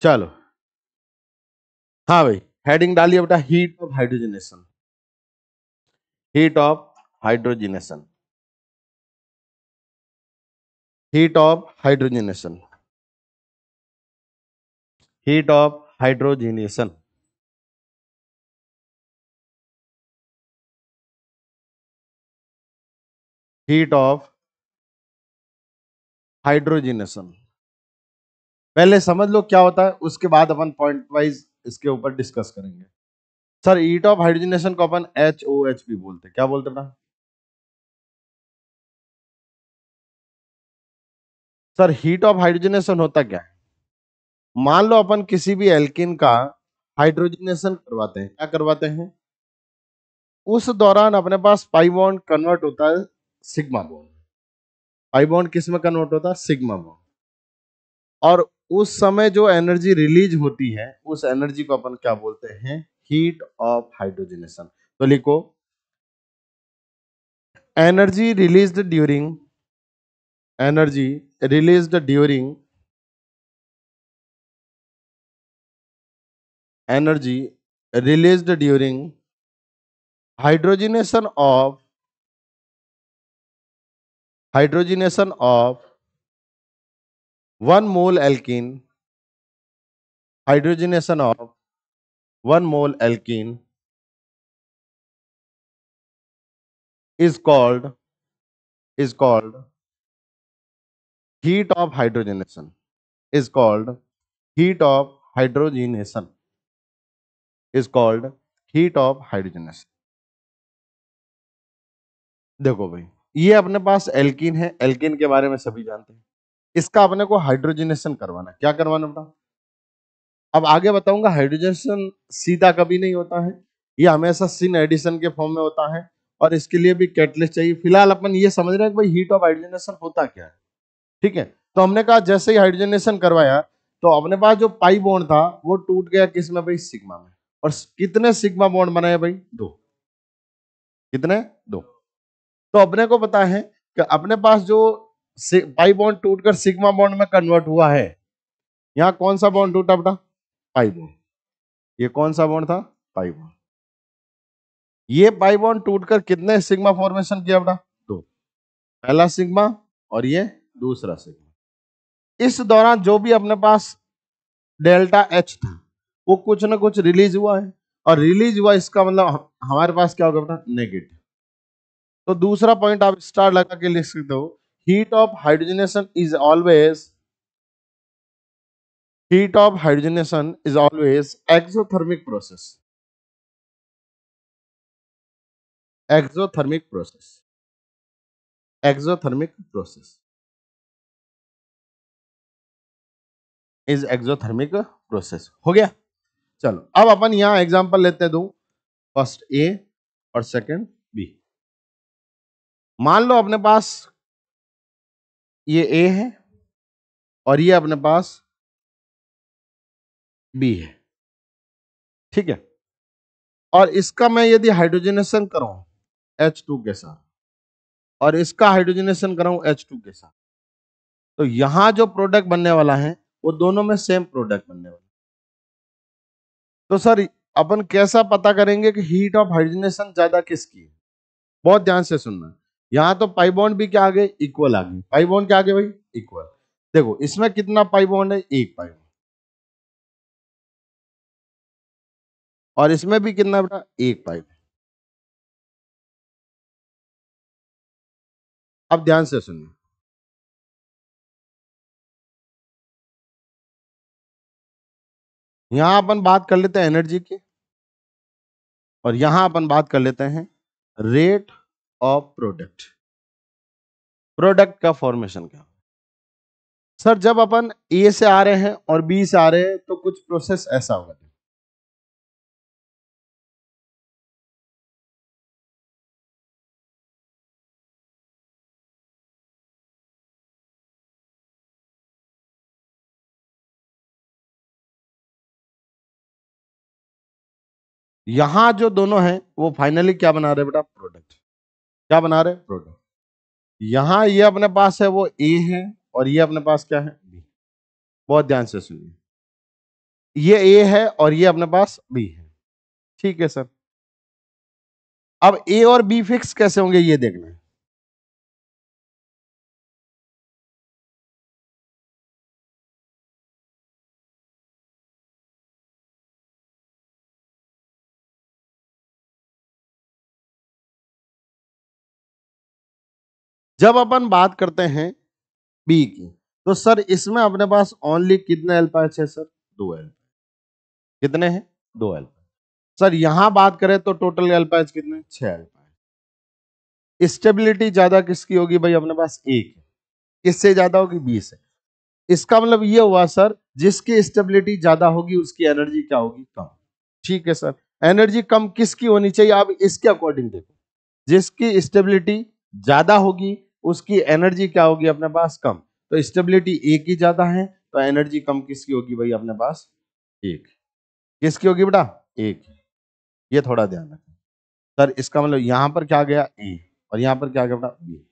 चलो, हाँ भाई, हेडिंग डालिए बेटा, heat of hydrogenation. Heat of hydrogenation. Heat of hydrogenation. Heat of hydrogenation. Heat of hydrogenation. पहले समझ लो क्या होता है, उसके बाद अपन पॉइंट वाइज इसके ऊपर डिस्कस करेंगे। सर, हीट ऑफ हाइड्रोजनेशन को अपन HOH भी बोलते हैं। क्या बोलते हैं बेटा? सर, हीट ऑफ हाइड्रोजनेशन होता क्या है? मान लो अपन किसी भी एल्किन का हाइड्रोजनेशन करवाते हैं। क्या करवाते हैं? उस दौरान अपने पास पाई बॉन्ड कन्वर्ट होता है सिग्मा बॉन्ड। पाई बॉन्ड किस में कन्वर्ट होता है? Sigma bond. और उस समय जो एनर्जी रिलीज होती है, उस एनर्जी को अपन क्या बोलते हैं? Heat of hydrogenation. तो लिखो, energy released during energy released during energy released during hydrogenation of hydrogenation of 1 mole alkene, hydrogenation of 1 mole alkene is called heat of hydrogenation, is called heat of hydrogenation, is called heat of hydrogenation। देखो भाई, ये अपने पास alkene है, alkene के बारे में सभी जानते हैं। इसका अपने को हाइड्रोजनेशन करवाना। क्या करवाना बेटा? अब आगे बताऊंगा। हाइड्रोजनेशन सीधा कभी नहीं होता है, ये हमेशा सिन एडिशन के फॉर्म में होता है, और इसके लिए भी कैटलिस्ट चाहिए। फिलहाल अपन ये समझ रहे हैं कि भाई हीट ऑफ हाइड्रोजनेशन होता क्या है। ठीक है, तो हमने कहा जैसे ही हाइड्रोजनेशन करवाया तो अपने पास जो पाई बॉन्ड था वो टूट गया किस में भाई? सिग्मा में। और कितने सिग्मा बॉन्ड बनाए भाई? 2। कितने? 2। तो अपने को पता है कि अपने पास जो पाई बॉन्ड टूटकर सिग्मा बॉन्ड में कन्वर्ट हुआ है, यहाँ कौन सा बॉन्ड टूटा बेटा? Pi bond. ये कौन सा बॉन्ड था? Pi bond. ये पाई बॉन्ड टूटकर कितने सिग्मा फॉर्मेशन किया बेटा? 2। पहला सिग्मा और ये दूसरा सिग्मा। इस दौरान जो भी अपने पास डेल्टा H था वो कुछ ना कुछ रिलीज हुआ है, और रिलीज हुआ इसका मतलब हमारे पास क्या होगा बेटा? नेगेटिव। तो दूसरा पॉइंट आप स्टार लगा के लिख सकते हो, heat of hydrogenation is always heat of hydrogenation is always exothermic process। exothermic process। exothermic process is exothermic process। हो गया। चलो, अब अपन यहां एग्जांपल लेते हैं दो, फर्स्ट ए और सेकंड बी। मान लो अपने पास ये ए है और ये अपने पास बी है। ठीक है, और इसका मैं यदि हाइड्रोजनेशन करूं H2 के साथ, और इसका हाइड्रोजनेशन कराऊं H2 के साथ, तो यहां जो प्रोडक्ट बनने वाला है वो दोनों में सेम प्रोडक्ट बनने वाला है। तो सर, अपन कैसा पता करेंगे कि हीट ऑफ हाइड्रोजनेशन ज्यादा किसकी है? बहुत ध्यान से सुनना। यहां तो पाई बॉन्ड भी क्या आ गए? इक्वल आ गए। पाई बॉन्ड क्या आ गए भाई? इक्वल। देखो इसमें कितना पाई बॉन्ड है? एक पाई बॉन्ड। और इसमें भी कितना बेटा? एक पाई बॉन्ड। अब ध्यान से सुनिए, यहां अपन बात कर लेते हैं एनर्जी की, और यहां अपन बात कर लेते हैं रेट ऑफ प्रोडक्ट। प्रोडक्ट का फॉर्मेशन क्या? सर, जब अपन ए से आ रहे हैं और बी से आ रहे हैं तो कुछ प्रोसेस ऐसा होगा। यहां जो दोनों हैं वो फाइनली क्या बना रहे बेटा? प्रोडक्ट। क्या बना रहे? प्रोडक्ट। यहां ये अपने पास है वो ए है, और ये अपने पास क्या है? बी। बहुत ध्यान से सुनिए, ये ए है और ये अपने पास बी है, ठीक है सर। अब ए और बी फिक्स कैसे होंगे ये देखना है। जब अपन बात करते हैं बी की, तो सर इसमें अपने पास ओनली कितने एल्पाइच है सर? 2 एल्पाइच। कितने हैं? 2 एल्पाइच। सर यहां बात करें तो टोटल एल्पाइच कितने? 6 एल्पाइच। स्टेबिलिटी ज्यादा किसकी होगी भाई? अपने पास एक है। किससे ज्यादा होगी? बी से। इसका मतलब ये हुआ सर, जिसकी स्टेबिलिटी ज्यादा होगी उसकी एनर्जी क्या होगी? कम। ठीक है सर। एनर्जी कम किसकी होनी चाहिए? आप इसके अकॉर्डिंग देखो, जिसकी स्टेबिलिटी ज्यादा होगी उसकी एनर्जी क्या होगी अपने पास? कम। तो स्टेबिलिटी एक ही ज्यादा है, तो एनर्जी कम किसकी होगी भाई अपने पास? एक। किसकी होगी बेटा? एक। ये थोड़ा ध्यान रखें सर। इसका मतलब यहां पर क्या गया? ए, और यहां पर क्या गया बेटा? बी।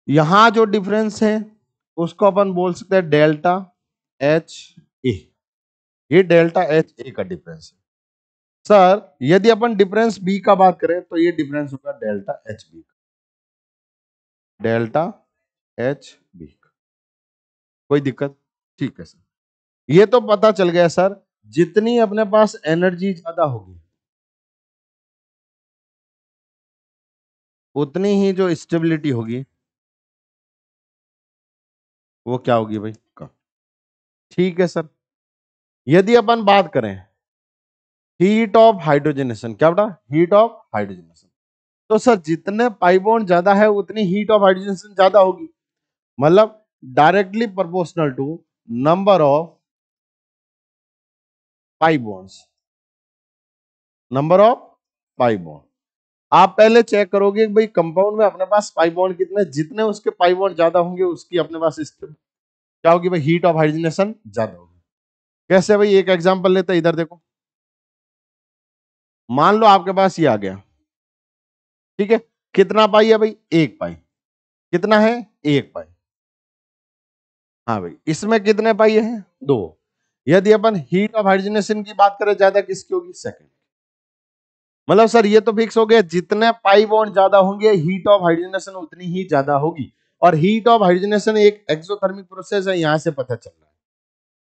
यहां जो डिफरेंस है उसको अपन बोल सकते हैं डेल्टा एच ए। ये डेल्टा एच ए का डिफरेंस है सर। यदि अपन डिफरेंस बी का बात करें तो ये डिफरेंस होगा delta H B. Delta H B. कोई दिक्कत? ठीक है सर। ये तो पता चल गया सर, जितनी अपने पास एनर्जी ज्यादा होगी उतनी ही जो स्टेबिलिटी होगी वो क्या होगी भाई? कम। ठीक है सर। यदि अपन बात करें हीट ऑफ हाइड्रोजनेशन, क्या बेटा? हीट ऑफ हाइड्रोजनेशन, तो सर जितने पाई बॉन्ड ज्यादा है उतनी हीट ऑफ हाइड्रोजनेशन ज्यादा होगी। मतलब directly proportional to number of pi bonds. Number of pi bond. आप पहले चेक करोगे कि भाई कंपाउंड में अपने पास पाई बॉन्ड कितने, जितने उसके पाई बॉन्ड ज्यादा होंगे उसकी अपने पास क्या होगी भाई? हीट ऑफ हाइड्रोजनेशन ज्यादा होगी। कैसे भाई? एक एग्जांपल लेते हैं, इधर देखो। मान लो आपके पास ये आ गया, ठीक है। कितना पाई है भाई? एक पाई। कितना है? एक पाई। हाँ भाई, इसमें कितने पाई है? दो। यदि अपन हीट ऑफ हाइड्रोजनेशन की बात करें ज्यादा किसकी होगी? सेकंड। मतलब सर ये तो फिक्स हो गया, जितने पाई बॉन्ड ज्यादा होंगे हीट ऑफ हाइड्रोजनेशन उतनी ही ज्यादा होगी। और हीट ऑफ हाइड्रोजनेशन एक एक्सोथर्मिक प्रोसेस है, यहां से पता चल रहा है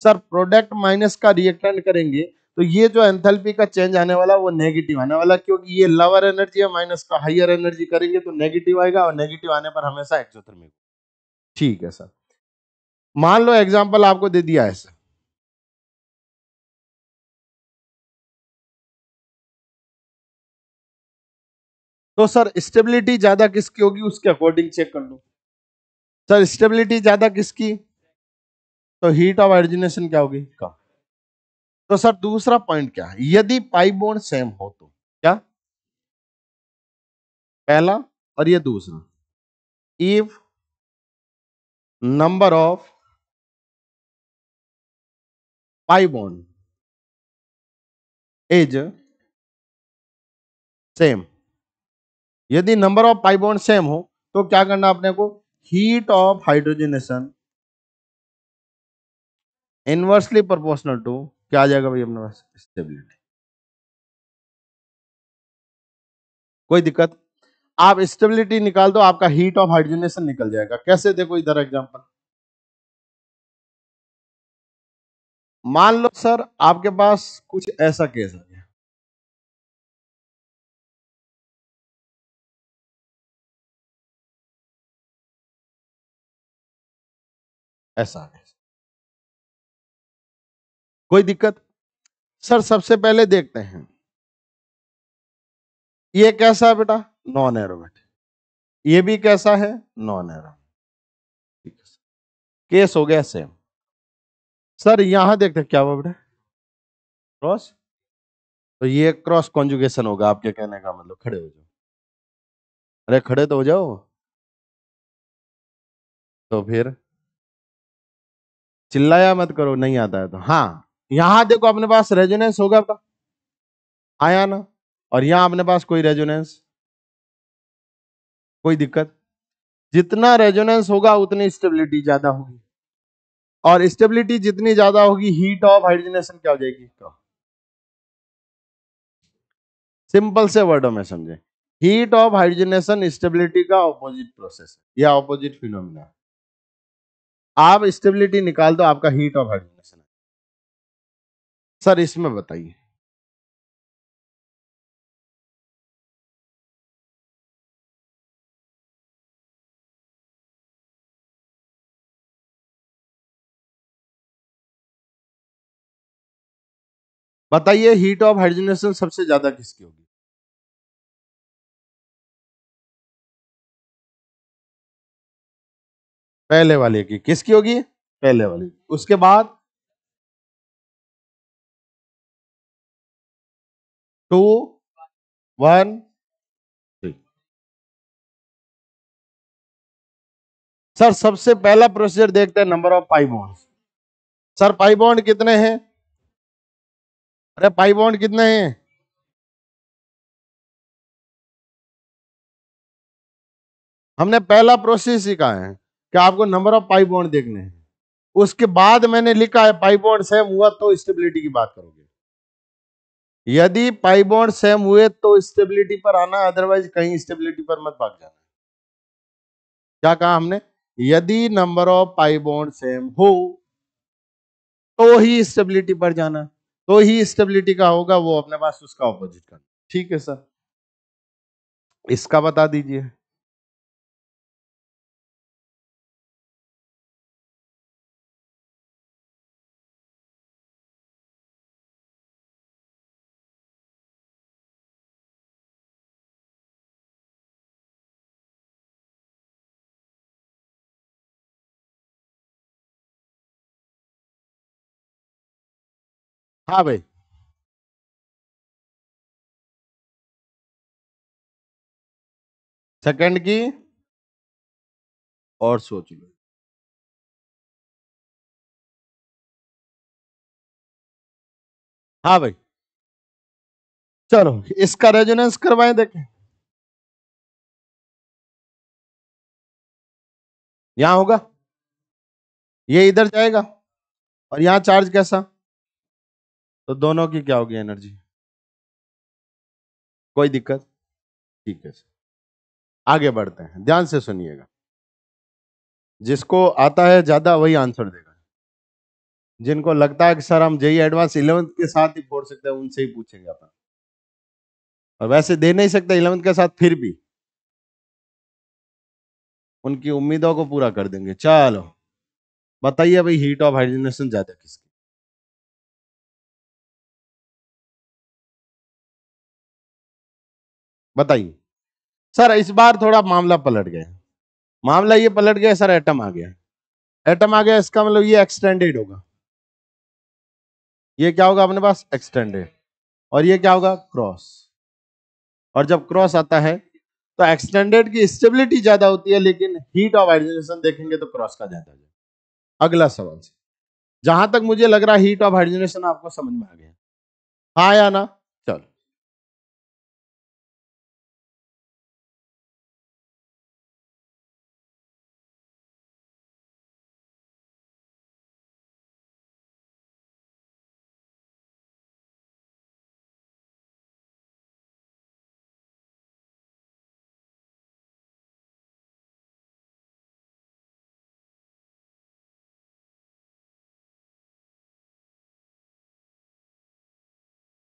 सर। प्रोडक्ट माइनस का रिएक्टेंट करेंगे तो ये जो एंथैल्पी का चेंज आने वाला वो नेगेटिव आने वाला, क्योंकि ये लोअर एनर्जी है, माइनस का हायर एनर्जी करेंगे तो नेगेटिव आएगा, और नेगेटिव आने पर हमेशा एक्सोथर्मिक। ठीक है सर। मान लो एग्जांपल आपको दे दिया ऐसे, तो सर स्टेबिलिटी ज्यादा किसकी होगी उसके अकॉर्डिंग चेक कर लो। सर स्टेबिलिटी ज्यादा किसकी? तो हीट ऑफ हाइड्रोजनेशन क्या होगी? कम। तो सर दूसरा पॉइंट क्या है? यदि पाई बॉन्ड सेम हो तो क्या? पहला और ये दूसरा, if number of pi bond is same. यदि number of pi bond same हो तो क्या करना अपने को? Heat of hydrogenation inversely proportional to क्या आ जाएगा भाई अपने पास? स्टेबिलिटी। कोई दिक्कत? आप स्टेबिलिटी निकाल दो, आपका हीट ऑफ हाइड्रोजनेशन निकल जाएगा। कैसे? देखो इधर एग्जांपल। मान लो सर आपके पास कुछ ऐसा केस आ गया, ऐसा आ गया। कोई दिक्कत? सर सबसे पहले देखते हैं ये कैसा है बेटा? Non aromatic. ये भी कैसा है? Non aromatic. ठीक है सर। केस हो गया सेम। सर यहां देखते हैं क्या हुआ बेटा? क्रॉस। तो ये क्रॉस कॉन्जुगेशन होगा, आपके कहने का मतलब। खड़े हो जाओ। अरे खड़े तो हो जाओ। तो फिर चिल्लाया मत करो, नहीं आता है तो। हाँ, यहां देखो अपने पास रेजोनेंस होगा बेटा, आया ना? और यहां अपने पास कोई रेजोनेंस, कोई दिक्कत? जितना रेजोनेंस होगा उतनी स्टेबिलिटी ज्यादा होगी। और स्टेबिलिटी जितनी ज्यादा होगी हीट ऑफ हाइड्रोजनेशन क्या हो जाएगी? सिंपल से वर्डों में समझे, हीट ऑफ हाइड्रोजनेशन स्टेबिलिटी का ऑपोजिट प्रोसेस है या ऑपोजिट फिनोमिना है। आप स्टेबिलिटी निकाल दो, आपका हीट ऑफ हाइड्रोजनेशन है। सर इसमें बताइए, बताइए हीट ऑफ हाइड्रोजनेशन सबसे ज्यादा किसकी होगी? पहले वाले की। किसकी होगी? पहले वाले की। उसके बाद 2 1 3। सर सबसे पहला प्रोसीजर देखते हैं number of pi bonds. Sir pi bond कितने हैं? अरे पाई बॉन्ड कितने हैं? हमने पहला प्रोसेस सीखा है कि आपको नंबर ऑफ पाई बॉन्ड देखने हैं। उसके बाद मैंने लिखा है पाई बॉन्ड सेम हुआ तो स्टेबिलिटी की बात करोगे। यदि पाई बॉन्ड सेम हुए तो स्टेबिलिटी पर आना, अदरवाइज कहीं स्टेबिलिटी पर मत भाग जाना। क्या कहा हमने? यदि number of pi bond same हो तो ही स्टेबिलिटी पर जाना, तो ही स्टेबिलिटी का होगा वो अपने पास उसका ऑपोजिट करना। ठीक है सर, इसका बता दीजिए। हाँ भाई, सेकंड की और सोच लो। हाँ भाई, चलो इसका रेजोनेंस करवाएं देखें। यहां होगा, ये इधर जाएगा और यहां चार्ज कैसा, तो दोनों की क्या होगी एनर्जी? कोई दिक्कत? ठीक है सर, आगे बढ़ते हैं, ध्यान से सुनिएगा। जिसको आता है ज्यादा वही आंसर देगा। जिनको लगता है कि सर हम जेई एडवांस 11th के साथ ही फोड़ सकते हैं, उनसे ही पूछेंगे अपन। और वैसे दे नहीं सकते 11th के साथ, फिर भी उनकी उम्मीदों को पूरा कर देंगे। चलो बताइए भाई, हीट ऑफ हाइड्रोजनेशन ज्यादा किसकी? बताइए। सर इस बार थोड़ा मामला पलट गया। मामला ये पलट गया सर, एटम आ गया। एटम आ गया, इसका मतलब ये एक्सटेंडेड होगा। ये क्या होगा अपने पास? एक्सटेंडेड। और ये क्या होगा? क्रॉस। और जब क्रॉस आता है तो एक्सटेंडेड की स्टेबिलिटी ज्यादा होती है, लेकिन हीट ऑफ हाइड्रोजनेशन देखेंगे तो क्रॉस का ज्यादा है। अगला सवाल, जहां तक मुझे लग रहा है हीट ऑफ हाइड्रोजनेशन आपको समझ में आ गया। हाँ या ना? चलो।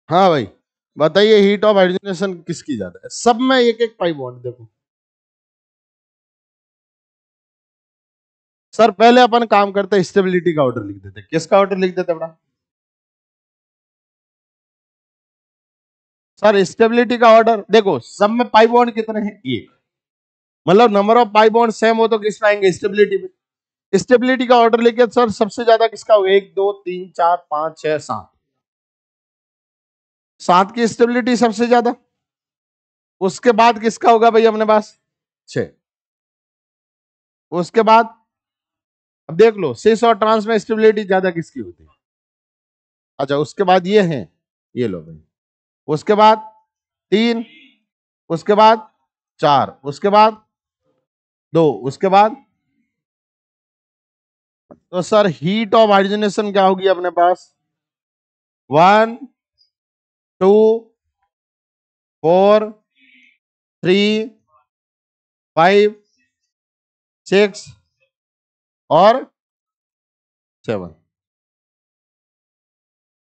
हाँ भाई, बताइए हीट ऑफ हाइड्रोजनेशन किसकी ज्यादा है? सब में एक एक पाई बॉन्ड देखो। सर पहले अपन काम करते स्टेबिलिटी का ऑर्डर लिख देते। किसका ऑर्डर लिख देते बड़ा? सर स्टेबिलिटी का ऑर्डर देखो, सब में पाई बॉन्ड कितने हैं? एक। मतलब number of pi bond same हो तो किस में आएंगे? स्टेबिलिटी में। स्टेबिलिटी का ऑर्डर लेके सर सबसे ज्यादा किसका होगा? 1 2 3 4 5 6 7। 7 की स्टेबिलिटी सबसे ज्यादा। उसके बाद किसका होगा भाई अपने पास? 6। उसके बाद अब देख लो, सिस और ट्रांस में स्टेबिलिटी ज्यादा किसकी होती है? अच्छा, उसके बाद ये है, ये लो भाई। उसके बाद 3, उसके बाद 4, उसके बाद 2, उसके बाद तो सर हीट ऑफ हाइड्रोजनेशन क्या होगी अपने पास? 1 2 4 3 5 6 और 7।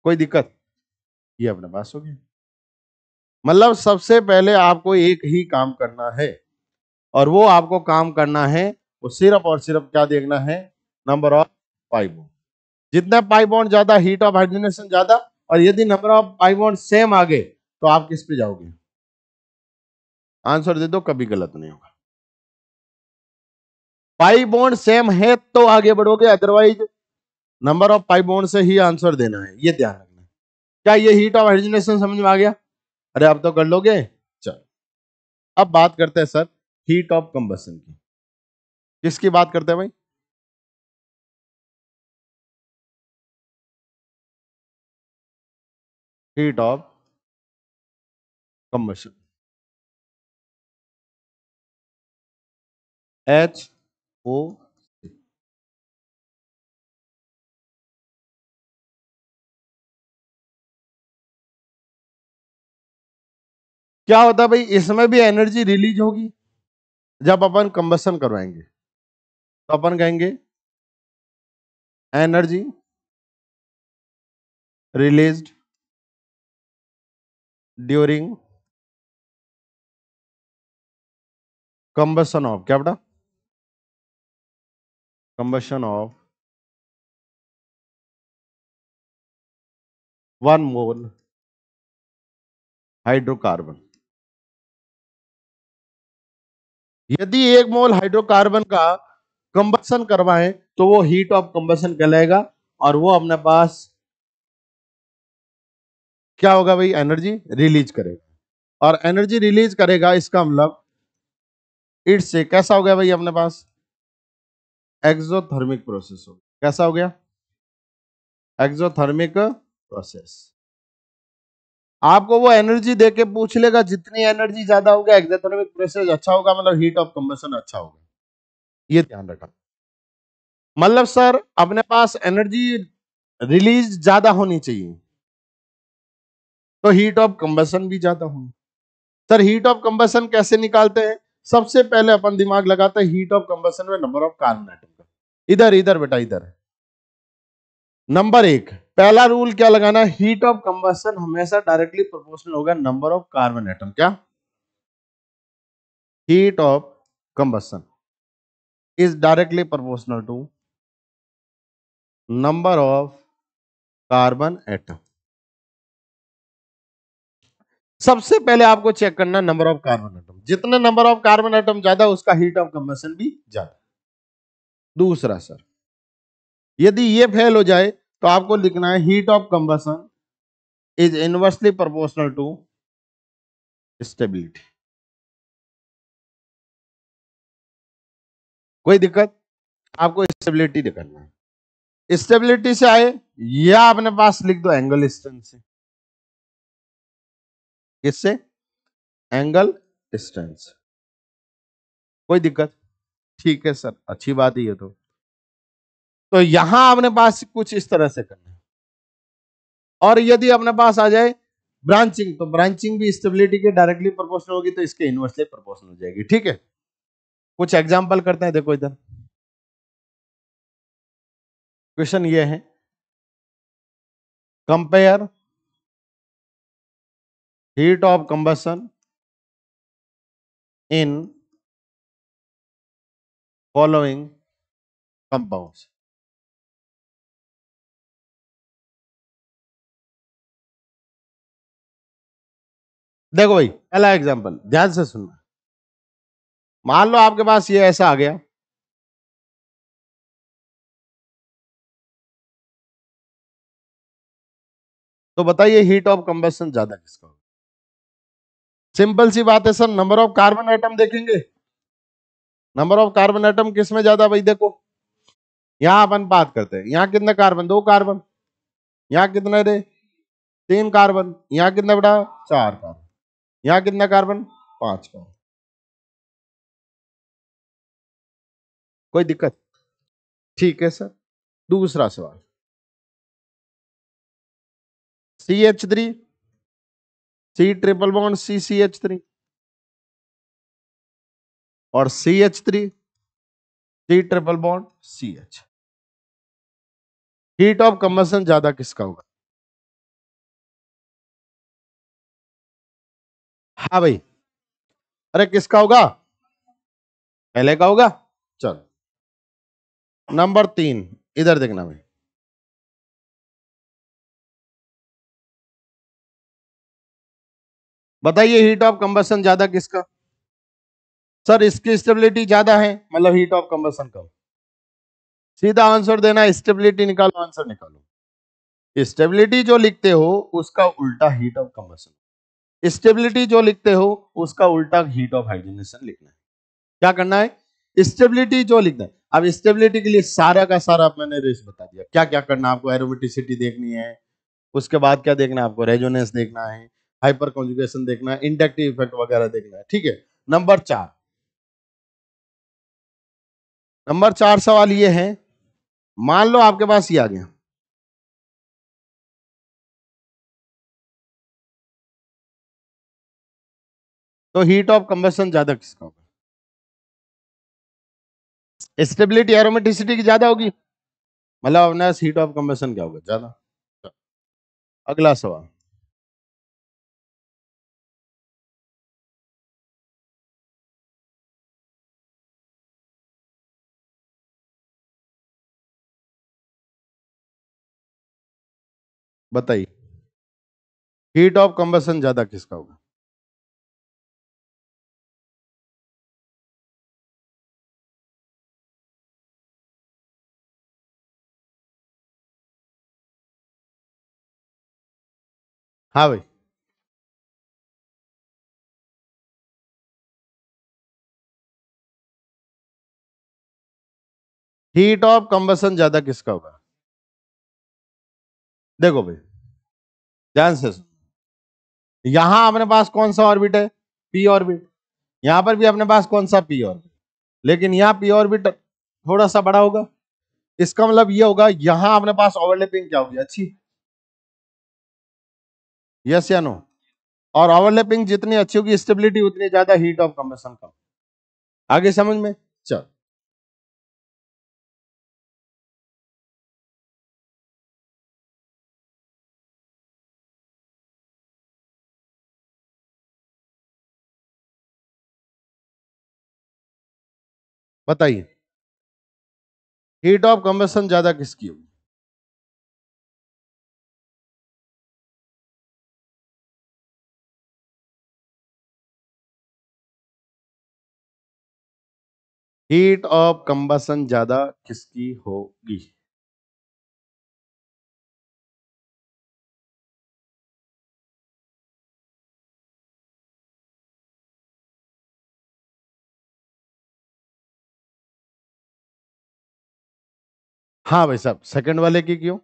कोई दिक्कत? ये अपने पास हो गया। मतलब सबसे पहले आपको एक ही काम करना है, और वो आपको काम करना है वो सिर्फ और सिर्फ क्या देखना है? Number of pi bond. जितना पाई बॉन्ड ज्यादा, हीट ऑफ हाइड्रोजनेशन ज्यादा। और यदि number of pi bond same आ गए तो आप किस पे जाओगे? आंसर दे दो, कभी गलत नहीं होगा। पाई बॉन्ड सेम है तो आगे बढ़ोगे, otherwise number of pi bond से ही आंसर देना है, ये ध्यान रखना। क्या ये हीट ऑफ हाइड्रोजनेशन समझ में आ गया? अरे अब तो कर लोगे। चलो अब बात करते हैं सर हीट ऑफ कंबशन की। किसकी बात करते हैं भाई? Heat of combustion. HO। क्या होता है भाई? इसमें भी एनर्जी रिलीज होगी। जब अपन कंबशन करवाएंगे तो अपन कहेंगे energy released during combustion of, क्या बेटा? Combustion of 1 mole hydrocarbon. यदि 1 मोल हाइड्रोकार्बन का कंबशन करवाएं तो वो हीट ऑफ कंबशन कहलाएगा, और वो अपने पास क्या होगा भाई? एनर्जी रिलीज करेगा। और एनर्जी रिलीज करेगा इसका मतलब इससे कैसा हो गया भाई अपने पास? एक्सोथर्मिक प्रोसेस हो। कैसा हो गया? Exothermic process. आपको वो एनर्जी देके पूछ लेगा, जितनी एनर्जी ज्यादा होगा एक्सोथर्मिक प्रोसेस अच्छा होगा, मतलब हीट ऑफ कंबशन अच्छा होगा। ये ध्यान रखना। मतलब सर अपने पास एनर्जी रिलीज ज्यादा होनी चाहिए तो हीट ऑफ कंबशन भी ज्यादा होनी। सर हीट ऑफ कंबशन कैसे निकालते हैं? सबसे पहले अपन दिमाग लगाते हैं हीट ऑफ कंबशन में नंबर ऑफ कार्बन एटम का। इधर इधर बेटा इधर। नंबर 1 पहला रूल क्या लगाना? हीट ऑफ कंबशन हमेशा डायरेक्टली प्रोपोर्शनल होगा नंबर ऑफ कार्बन एटम। क्या? Heat of combustion is directly proportional to number of carbon atom. सबसे पहले आपको चेक करना नंबर ऑफ कार्बन एटम। जितने नंबर ऑफ कार्बन एटम ज्यादा उसका हीट ऑफ कंबशन भी ज्यादा। दूसरा सर, यदि ये फेल हो जाए तो आपको लिखना है heat of combustion is inversely proportional to stability. कोई दिक्कत? आपको स्टेबिलिटी दिखाना है। स्टेबिलिटी से आए या अपने पास लिख दो एंगल स्ट्रेंथ से। किससे? Angle strength. कोई दिक्कत? ठीक है सर, अच्छी बात ही है। तो यहां अपने पास कुछ इस तरह से करना है। और यदि अपने पास आ जाए ब्रांचिंग, तो ब्रांचिंग भी स्टेबिलिटी के डायरेक्टली प्रोपोर्शनल होगी, तो इसके इनवर्सली प्रोपोर्शनल हो जाएगी। ठीक है, कुछ एग्जांपल करते हैं। देखो इधर क्वेश्चन ये है, compare heat of combustion in following compounds. देखो भाई पहला एग्जांपल ध्यान से सुनना। मान लो आपके पास ये ऐसा आ गया, तो बताइए हीट ऑफ कंबशन ज्यादा किसका होगा? सिंपल सी बात है sir, number of carbon atom देखेंगे। नंबर ऑफ कार्बन एटम किस में ज्यादा भाई? देखो यहां अपन बात करते हैं, यहां कितने कार्बन? 2 कार्बन। यहां कितने रे? 3 कार्बन। यहां कितने बेटा? 4 कार्बन। यहां कितने कार्बन? 5 कार्बन। कोई दिक्कत? ठीक है सर, दूसरा सवाल, CH3 C triple bond CCH3 और CH3 C triple bond CH, heat of combustion ज्यादा किसका होगा? हाँ भाई, अरे किसका होगा? पहले का होगा। चलो नंबर 3, इधर देखना भाई, बताइए हीट ऑफ कंबशन ज्यादा किसका? सर इसकी स्टेबिलिटी ज्यादा है, मतलब हीट ऑफ कंबशन कम। सीधा आंसर देना, स्टेबिलिटी निकालो, आंसर निकालो। स्टेबिलिटी जो लिखते हो उसका उल्टा हीट ऑफ कंबशन, स्टेबिलिटी जो लिखते हो उसका उल्टा हीट ऑफ हाइड्रोजनेशन लिखना है। क्या करना है? स्टेबिलिटी जो लिखना है। अब स्टेबिलिटी के लिए सारा का सारा मैंने रेस बता दिया, क्या क्या करना है आपको। एरोमेटिसिटी देखनी है, उसके बाद क्या देखना है आपको, रेजोनेंस देखना है, हाइपर कॉन्जुगेशन देखना है, इंडक्टिव इफेक्ट वगैरह देखना है। ठीक है, नंबर 4, नंबर 4 सवाल ये है, मान लो आपके पास ये आ गया, तो हीट ऑफ कंबशन ज्यादा किसका होगा? स्टेबिलिटी एरोमेटिसिटी की ज्यादा होगी, मतलब अपने हीट ऑफ कंबशन क्या होगा? ज्यादा। अगला सवाल, बताइए हीट ऑफ कंबशन ज्यादा किसका होगा? हाँ भाई, हीट ऑफ कंबशन ज्यादा किसका होगा? देखो भाई, ध्यान से सुनो। यहां अपने पास कौन सा ऑर्बिट है? P orbit. यहां पर भी अपने पास कौन सा? P orbit. लेकिन यहां पी ऑर्बिट थोड़ा सा बड़ा होगा, इसका मतलब ये होगा यहां अपने पास ओवरलैपिंग क्या होगी? अच्छी। यस या नो? और ओवरलैपिंग जितनी अच्छी होगी स्टेबिलिटी उतनी ज्यादा हीट ऑफ कंबशन कम। आगे समझ में? चल बताइए हीट ऑफ कंबशन ज्यादा किसकी होगी? हीट ऑफ कंबशन ज्यादा किसकी होगी? हाँ भाई साहब, सेकंड वाले की क्यों?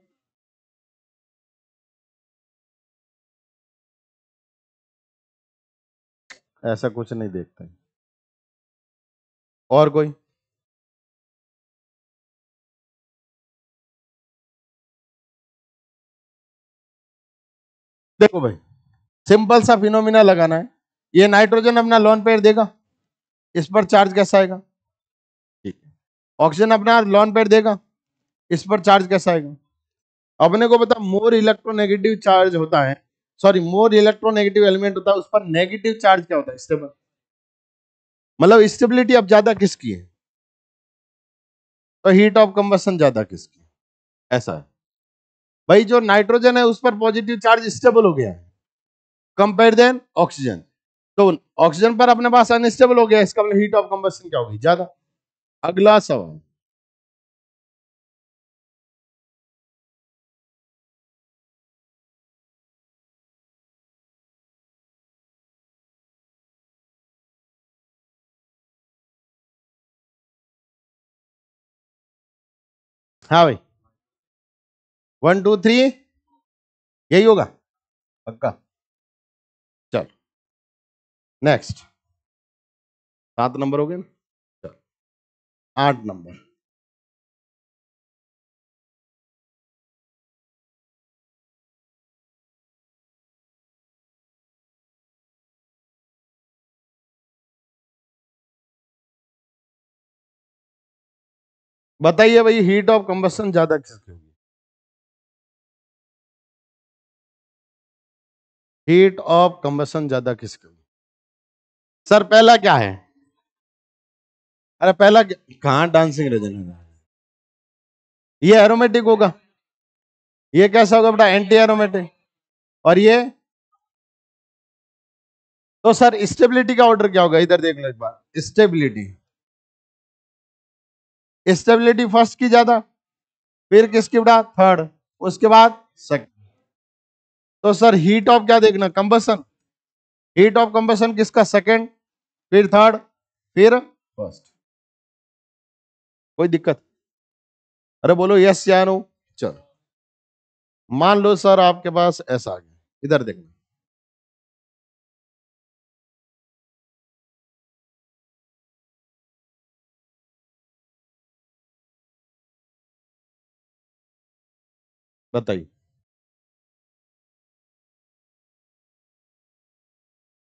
ऐसा कुछ नहीं देखते। और कोई? देखो भाई, सिंपल सा फिनोमिना लगाना है। ये नाइट्रोजन अपना लोन पेयर देगा, इस पर चार्ज कैसा आएगा? ठीक है। ऑक्सीजन अपना लोन पेयर देगा, इस पर चार्ज कैसा आएगा? अपने को पता मोर इलेक्ट्रोनेगेटिव चार्ज होता है, सॉरी मोर इलेक्ट्रोनेगेटिव एलिमेंट होता है, उस पर नेगेटिव चार्ज क्या होता है? स्टेबल। मतलब स्टेबिलिटी अब ज्यादा किसकी है? तो हीट ऑफ कंबशन ज्यादा किसकी है? ऐसा है भाई, जो नाइट्रोजन है उस पर पॉजिटिव चार्ज स्टेबल हो गया है कंपेयर देन ऑक्सीजन। तो ऑक्सीजन पर अपने पास अनस्टेबल हो गया, इसका मतलब हीट ऑफ कंबशन क्या होगी? ज्यादा। अगला सवाल, हाँ भाई, 1 2 3 यही होगा पक्का। चल नेक्स्ट, 7 नंबर हो गए ना? चल 8 नंबर, बताइए भाई, हीट ऑफ कंबशन ज्यादा किसकी होगी? हीट ऑफ कंबशन ज्यादा किसकी होगी? सर पहला क्या है? अरे पहला कहां डांसिंग रेजन है? ये एरोमेटिक होगा। ये कैसा होगा बेटा? Anti aromatic. और ये तो सर स्टेबिलिटी का ऑर्डर क्या होगा? इधर देख लो एक बार। स्टेबिलिटी, स्टेबिलिटी फर्स्ट की ज्यादा, फिर किसकी बेटा? थर्ड, उसके बाद सेकंड। तो सर हीट ऑफ क्या देखना? कंबशन। हीट ऑफ कंबशन किसका? सेकंड, फिर थर्ड, फिर फर्स्ट। कोई दिक्कत? अरे बोलो यस या नो। चलो मान लो सर आपके पास ऐसा आ गया, इधर देखना। बताइए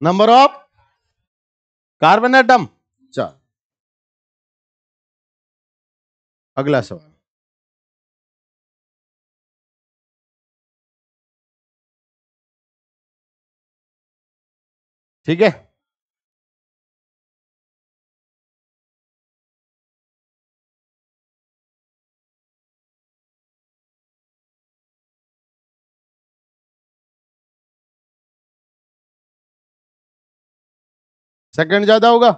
नंबर ऑफ कार्बन एटम। चल अगला सवाल। ठीक है, सेकंड ज्यादा होगा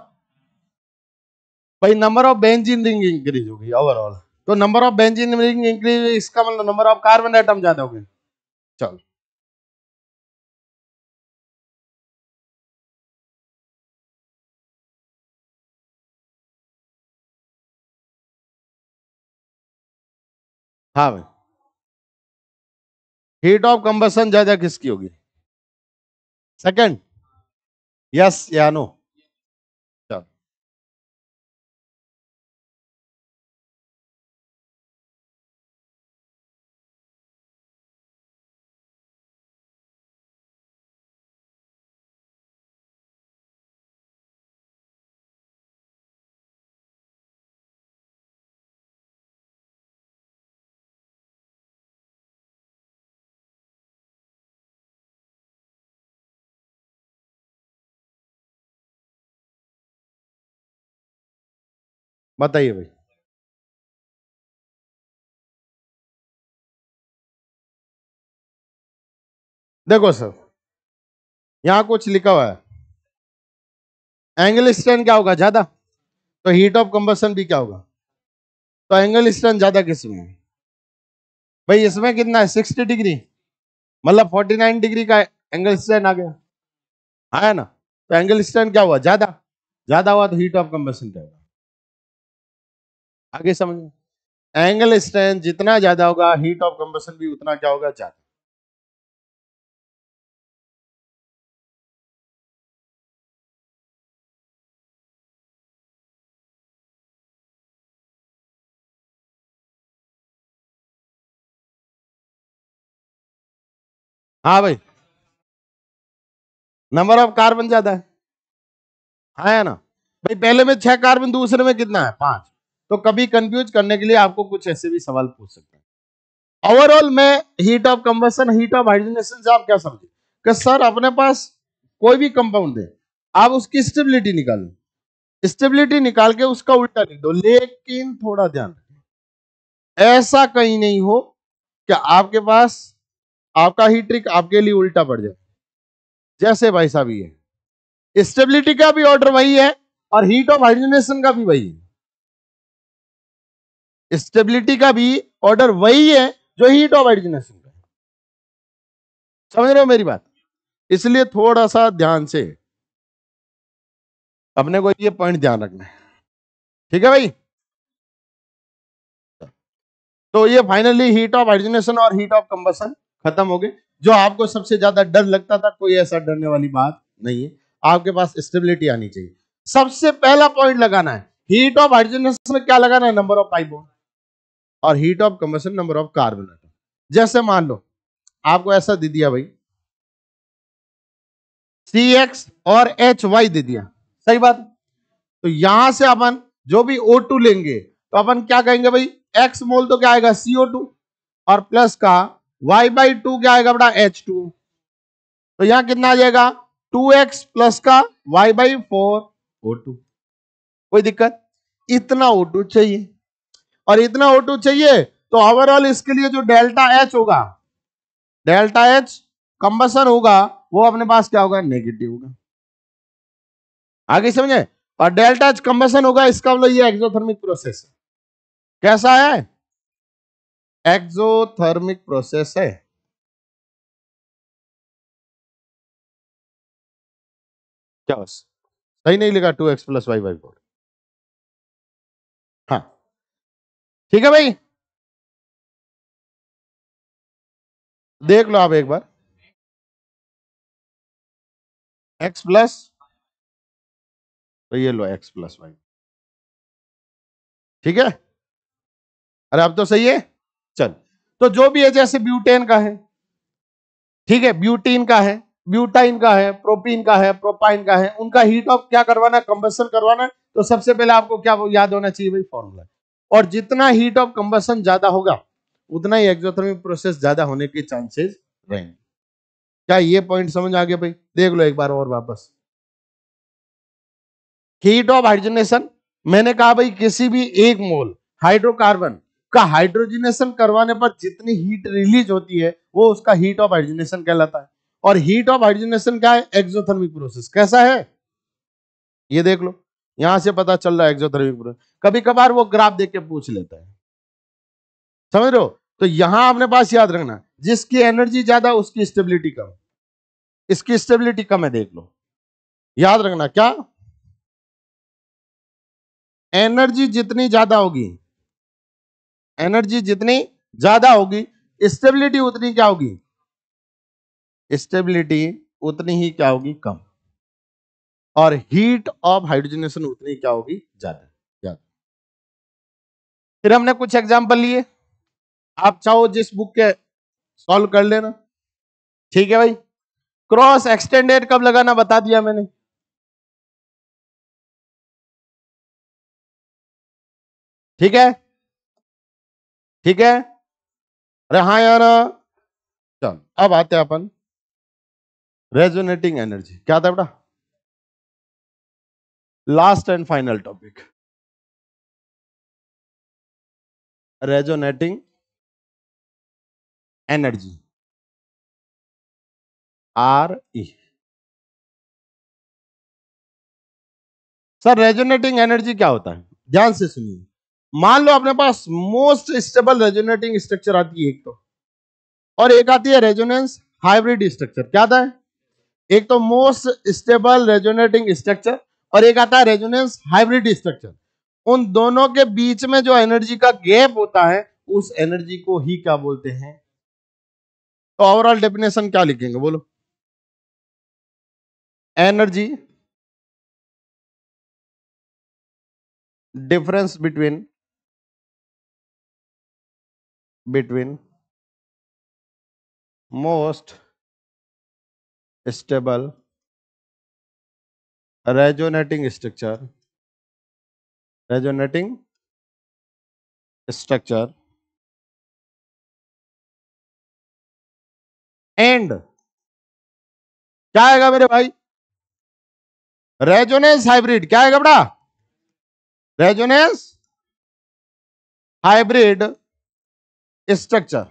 भाई। Number of benzene ring increase होगी ओवरऑल। तो number of benzene ring increase, इसका मतलब नंबर ऑफ कार्बन एटम ज्यादा होगी। चल हाँ भाई, हीट ऑफ कंबशन ज्यादा किसकी होगी? सेकंड, यस या नो? चल बताइए भाई। देखो सर, यहां कुछ लिखा हुआ है, एंगल स्ट्रेन क्या होगा? ज्यादा। तो हीट ऑफ कंबशन भी क्या होगा? तो एंगल स्ट्रेन ज्यादा किसमें है भाई? इसमें कितना है? 60 डिग्री, मतलब 49 डिग्री का एंगल स्ट्रेन आ गया, है ना? तो एंगल स्ट्रेन क्या हुआ? ज्यादा। ज्यादा हुआ तो हीट ऑफ कंबशन क्या होगा? आगे समझ। एंगल स्ट्रेन जितना ज्यादा होगा, हीट ऑफ कंबशन भी उतना क्या होगा? ज्यादा। हाँ भाई, नंबर ऑफ कार्बन ज्यादा है ना भाई? पहले में 6 कार्बन, दूसरे में कितना है? 5। तो कभी कंफ्यूज करने के लिए आपको कुछ ऐसे भी सवाल पूछ सकते हैं। ओवरऑल में heat of combustion, heat of hydrogenation से आप क्या समझे? कि सर अपने पास कोई भी कंपाउंड है, आप उसकी स्टेबिलिटी निकालो, स्टेबिलिटी निकाल के उसका उल्टा लिख दो। लेकिन थोड़ा ध्यान रखें, ऐसा कहीं नहीं हो कि आपके पास आपका ही ट्रिक आपके लिए उल्टा पड़ जाए। जैसे भाई साहब ये स्टेबिलिटी का भी ऑर्डर वही है और हीट ऑफ हाइड्रोजनेशन का भी वही है। स्टेबिलिटी का भी ऑर्डर वही है जो हीट ऑफ हाइड्रोजनेशन का है। समझ रहे हो मेरी बात? इसलिए थोड़ा सा ध्यान से अपने को ये पॉइंट ध्यान रखना है। ठीक है भाई? तो ये फाइनली हीट ऑफ हाइड्रोजनेशन और हीट ऑफ कंबशन खत्म हो गए। जो आपको सबसे ज्यादा डर लगता था, कोई ऐसा डरने वाली बात नहीं है। आपके पास स्टेबिलिटी आनी चाहिए। सबसे पहला पॉइंट लगाना है, हीट ऑफ हाइड्रोजनेशन में क्या लगाना है? Number of pi bond. और heat of combustion number of carbon atom. जैसे मान लो आपको ऐसा दे दिया भाई, CX और HY दे दिया, सही बात। तो यहां से अपन जो भी O2 लेंगे तो अपन क्या कहेंगे भाई, x मोल तो क्या आएगा CO2 और प्लस का y/2 क्या आएगा बेटा H2। तो यहां कितना आ जाएगा 2x प्लस का y/4 O2। कोई दिक्कत, इतना O2 चाहिए और इतना O2 चाहिए, तो ओवरऑल इसके लिए जो डेल्टा H होगा, डेल्टा H कंबसन होगा, वो अपने पास क्या होगा, नेगेटिव होगा। आगे समझे, और डेल्टा H कंबसन होगा, इसका मतलब ये एक्सोथर्मिक प्रोसेस है। कैसा है, एक्सोथर्मिक प्रोसेस है। क्या सही नहीं लिखा 2x प्लस y/4। हाँ ठीक है भाई, देख लो आप एक बार, x प्लस, तो ये लो x प्लस y, ठीक है। अरे अब तो सही है। चल, तो जो भी है, जैसे ब्यूटेन का है, ठीक है, ब्यूटीन का है, ब्यूटाइन का है, प्रोपीन का है, प्रोपाइन का है, उनका हीट ऑफ क्या करवाना है, कंबसन करवाना है। तो सबसे पहले आपको क्या याद होना चाहिए भाई, फॉर्मूला। और जितना हीट ऑफ कंबसन ज्यादा होगा, उतना ही एक्सोथर्मिक प्रोसेस ज्यादा होने के चांसेस रहेंगे। क्या ये पॉइंट समझ आ गया भाई, देख लो एक बार और वापस। हीट ऑफ हाइड्रोजनेशन, मैंने कहा भाई किसी भी एक मोल हाइड्रोकार्बन का हाइड्रोजनेशन करवाने पर जितनी हीट रिलीज होती है, वो उसका हीट ऑफ हाइड्रोजनेशन कहलाता है। और हीट ऑफ हाइड्रोजनेशन क्या है, एक्सोथर्मिक प्रोसेस। कैसा है, ये देख लो, यहां से पता चल रहा है एक्सोथर्मिक प्रोसेस। कभी कभार वो ग्राफ देख के पूछ लेता है, समझ रहे हो। तो यहां अपने पास याद रखना, जिसकी एनर्जी ज्यादा उसकी स्टेबिलिटी कम, इसकी स्टेबिलिटी कम है, देख लो, याद रखना। क्या, एनर्जी जितनी ज्यादा होगी, एनर्जी जितनी ज्यादा होगी, स्टेबिलिटी उतनी क्या होगी, स्टेबिलिटी उतनी ही क्या होगी, कम। और हीट ऑफ हाइड्रोजनेशन उतनी क्या होगी, ज्यादा। ज्यादा। फिर हमने कुछ एग्जांपल लिए, आप चाहो जिस बुक के सॉल्व कर लेना, ठीक है भाई। क्रॉस एक्सटेंडेड कब लगाना बता दिया मैंने, ठीक है, ठीक है। अरे हाँ यार, चल अब आते हैं अपन रेजोनेटिंग एनर्जी। क्या था बेटा, last and final topic, resonating energy, RE। Sir resonating energy क्या होता है, ध्यान से सुनिए। मान लो अपने पास मोस्ट स्टेबल रेजोनेटिंग स्ट्रक्चर आती है एक तो, और एक आती है रेजोनेंस हाइब्रिड स्ट्रक्चर। क्या था, एक तो मोस्ट स्टेबल रेजोनेटिंग स्ट्रक्चर और एक आता है रेजोनेंस हाइब्रिड स्ट्रक्चर। उन दोनों के बीच में जो एनर्जी का गैप होता है, उस एनर्जी को ही क्या बोलते हैं। तो ओवरऑल डेफिनेशन क्या लिखेंगे बोलो, energy difference between most stable resonating structure and क्या आएगा मेरे भाई, रेजोनेंस हाइब्रिड। क्या आएगा बेटा, resonance hybrid structure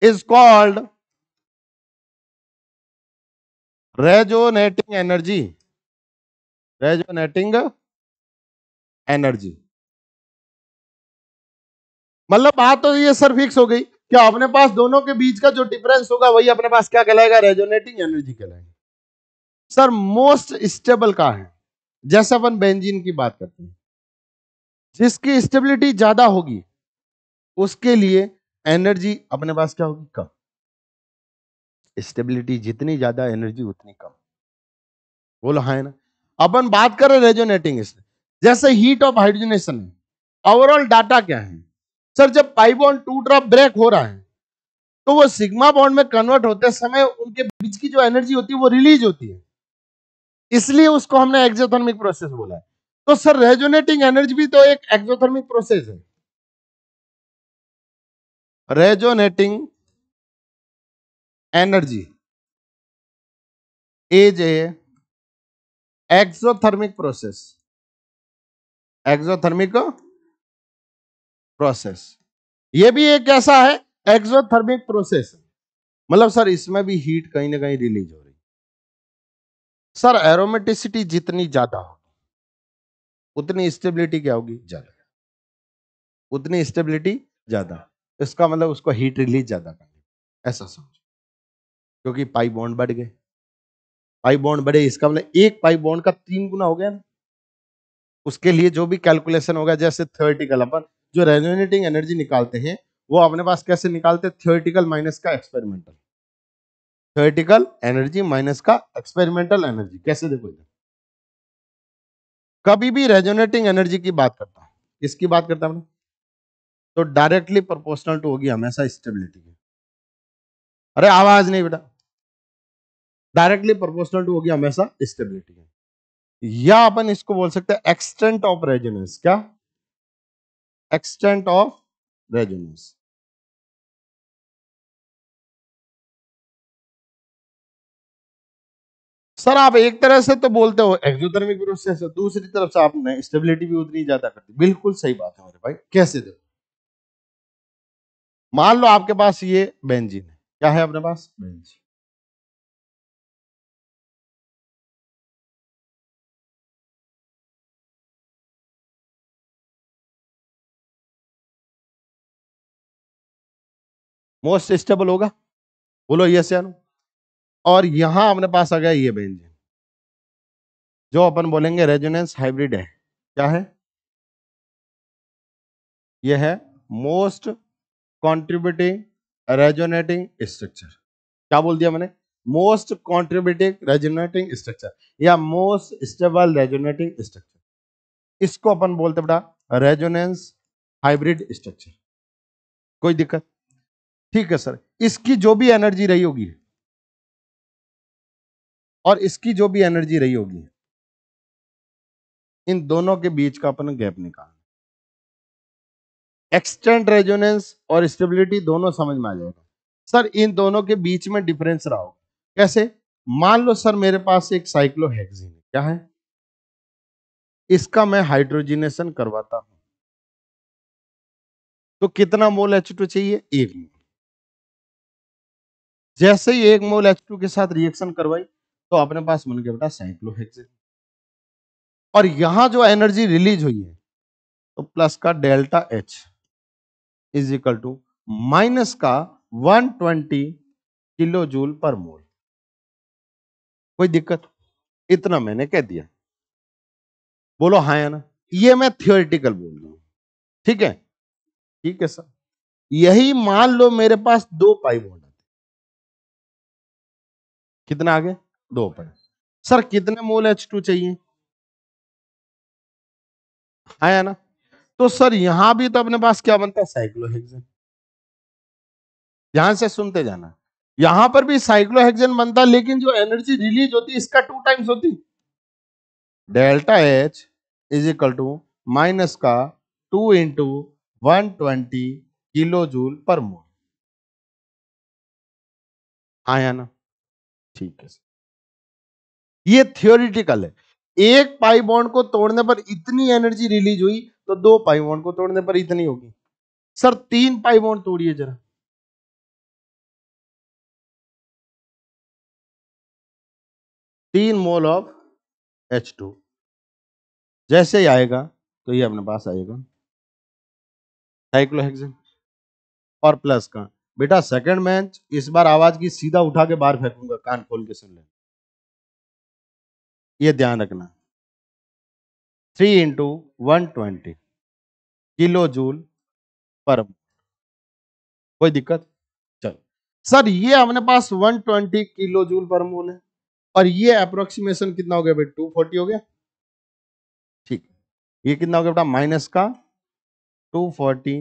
is called resonating energy, resonating energy. मतलब बात तो ये सर फिक्स हो गई, क्या अपने पास दोनों के बीच का जो डिफरेंस होगा वही अपने पास क्या कहलाएगा, रेजोनेटिंग एनर्जी कहलाएगा। सर मोस्ट स्टेबल का है, जैसे अपन बेंजीन की बात करते हैं, जिसकी स्टेबिलिटी ज्यादा होगी उसके लिए एनर्जी अपने पास क्या होगी, कम। स्टेबिलिटी जितनी ज्यादा, एनर्जी उतनी कम। बोलो हाँ है ना। अपन बात कर रहे रेजोनेटिंग, जैसे हीट ऑफ हाइड्रोजनेशन है, ओवरऑल डाटा क्या है सर, जब पाई बॉन्ड टूट रहा, ब्रेक हो रहा है, तो वो सिग्मा बॉन्ड में कन्वर्ट होते समय उनके बीच की जो एनर्जी होती है वो रिलीज होती है, इसलिए उसको हमने एक्सोथर्मिक प्रोसेस बोला है। तो सर रेजोनेटिंग एनर्जी भी तो एक एक्सोथर्मिक प्रोसेस है। Resonating energy is a exothermic process. Exothermic process, ये भी एक कैसा है, एक्सोथर्मिक प्रोसेस। मतलब सर इसमें भी हीट कहीं ना कहीं रिलीज हो रही। सर एरोमेटिसिटी जितनी ज्यादा हो उतनी स्टेबिलिटी क्या होगी, ज्यादा। उतनी स्टेबिलिटी ज्यादा, इसका मतलब उसको हीट रिलीज ज्यादा करनी, ऐसा समझो। क्योंकि पाई बॉन्ड बढ़ गए, पाई बॉन्ड बढ़े इसका मतलब एक पाई बॉन्ड का 3 गुना हो गया ना। उसके लिए जो भी कैलकुलेशन होगा, जैसे थियोरेटिकल अपन जो रेजोनेटिंग एनर्जी निकालते हैं वो अपने पास कैसे निकालते हैं, थियोरेटिकल माइनस का एक्सपेरिमेंटल। थियोरेटिकल एनर्जी माइनस का एक्सपेरिमेंटल एनर्जी कैसे, देखो इधर कभी भी रेजोनेटिंग एनर्जी की बात करता हूं, किसकी बात करता हूं, तो डायरेक्टली प्रोपोर्शनल टू होगी हमेशा स्टेबिलिटी की। अरे आवाज नहीं बेटा, डायरेक्टली प्रोपोर्शनल टू होगी हमेशा स्टेबिलिटी की। या अपन इसको बोल सकते हैं एक्सटेंट ऑफ रेजोनेंस। क्या, एक्सटेंट ऑफ रेजोनेंस। सर आप एक तरह से तो बोलते हो एक्सोथर्मिक प्रोसेस है, दूसरी तरफ से आपने स्टेबिलिटी भी उतनी ज्यादा कर दी। बिल्कुल सही बात है मेरे भाई। कैसे देखो, मान लो आपके पास ये बेंजीन है, क्या है अपने पास, बेंजीन। मोस्ट स्टेबल होगा, बोलो यस या नो। और यहां अपने पास आ गया ये बेंजीन, जो अपन बोलेंगे रेजोनेंस हाइब्रिड है। क्या है, ये है मोस्ट कॉन्ट्रीब्यूटिंग रेजोनेटिंग स्ट्रक्चर। क्या बोल दिया मैंने, मोस्ट कॉन्ट्रीब्यूटिंग रेजोनेटिंग स्ट्रक्चर या मोस्ट स्टेबल रेजोनेटिंग स्ट्रक्चर। इसको अपन बोलते बेटा रेजोनेंस हाइब्रिड स्ट्रक्चर। कोई दिक्कत, ठीक है सर। इसकी जो भी एनर्जी रही होगी और इसकी जो भी एनर्जी रही होगी, इन दोनों के बीच का अपन गैप निकालना। एक्सटेंट रेजोनेंस और स्टेबिलिटी दोनों समझ में आ जाएगा। सर इन दोनों के बीच में डिफरेंस रहा होगा, कैसे, मान लो सर मेरे पास एक साइक्लोहेक्सीन है, क्या है, इसका मैं हाइड्रोजिनेशन करवाता हूं, तो कितना मोल H2 चाहिए, 1 मोल। जैसे ही 1 मोल H2 के साथ रिएक्शन करवाई तो अपने पास बन गया बेटा साइक्लोहेक्सेन। और यहां जो एनर्जी रिलीज हुई है, तो प्लस का delta H is equal to minus का 120 किलो जूल पर मोल। कोई दिक्कत, इतना मैंने कह दिया, बोलो हाँ या ना। ये मैं थियोरिटिकल बोल रहा हूं, ठीक है, ठीक है सर। यही मान लो मेरे पास 2 पाई बॉन्ड आते, कितना आगे, 2 पाई। सर कितने मोल H2 चाहिए, हाँ या ना। तो सर यहां भी तो अपने पास क्या बनता है, साइक्लोहेक्सेन। यहां से सुनते जाना, यहां पर भी साइक्लोहेक्सेन बनता, लेकिन जो एनर्जी रिलीज होती इसका 2 टाइम्स होती। Delta H is equal to minus का 2 × 120 किलो जूल पर मोल, आया ना, ठीक है। ये थियोरिटिकल है। एक पाई बॉन्ड को तोड़ने पर इतनी एनर्जी रिलीज हुई, तो 2 पाई बॉन्ड को तोड़ने पर इतनी होगी। सर 3 पाई बॉन्ड तोड़िए जरा, 3 मोल ऑफ H2 जैसे ही आएगा तो ये अपने पास आएगा साइक्लोहेक्सेन और प्लस का। बेटा सेकंड मैच इस बार आवाज की सीधा उठा के बाहर फेंकूंगा, कान खोल के सुन ले, ये ध्यान रखना। 3 × 120 किलो जूल पर, कोई दिक्कत, चलो। सर ये अपने पास 120 किलो जूल पर मोल है, और ये अप्रोक्सीमेशन कितना हो गया भाई, 240 हो गया, ठीक। ये कितना हो गया बेटा, माइनस का 240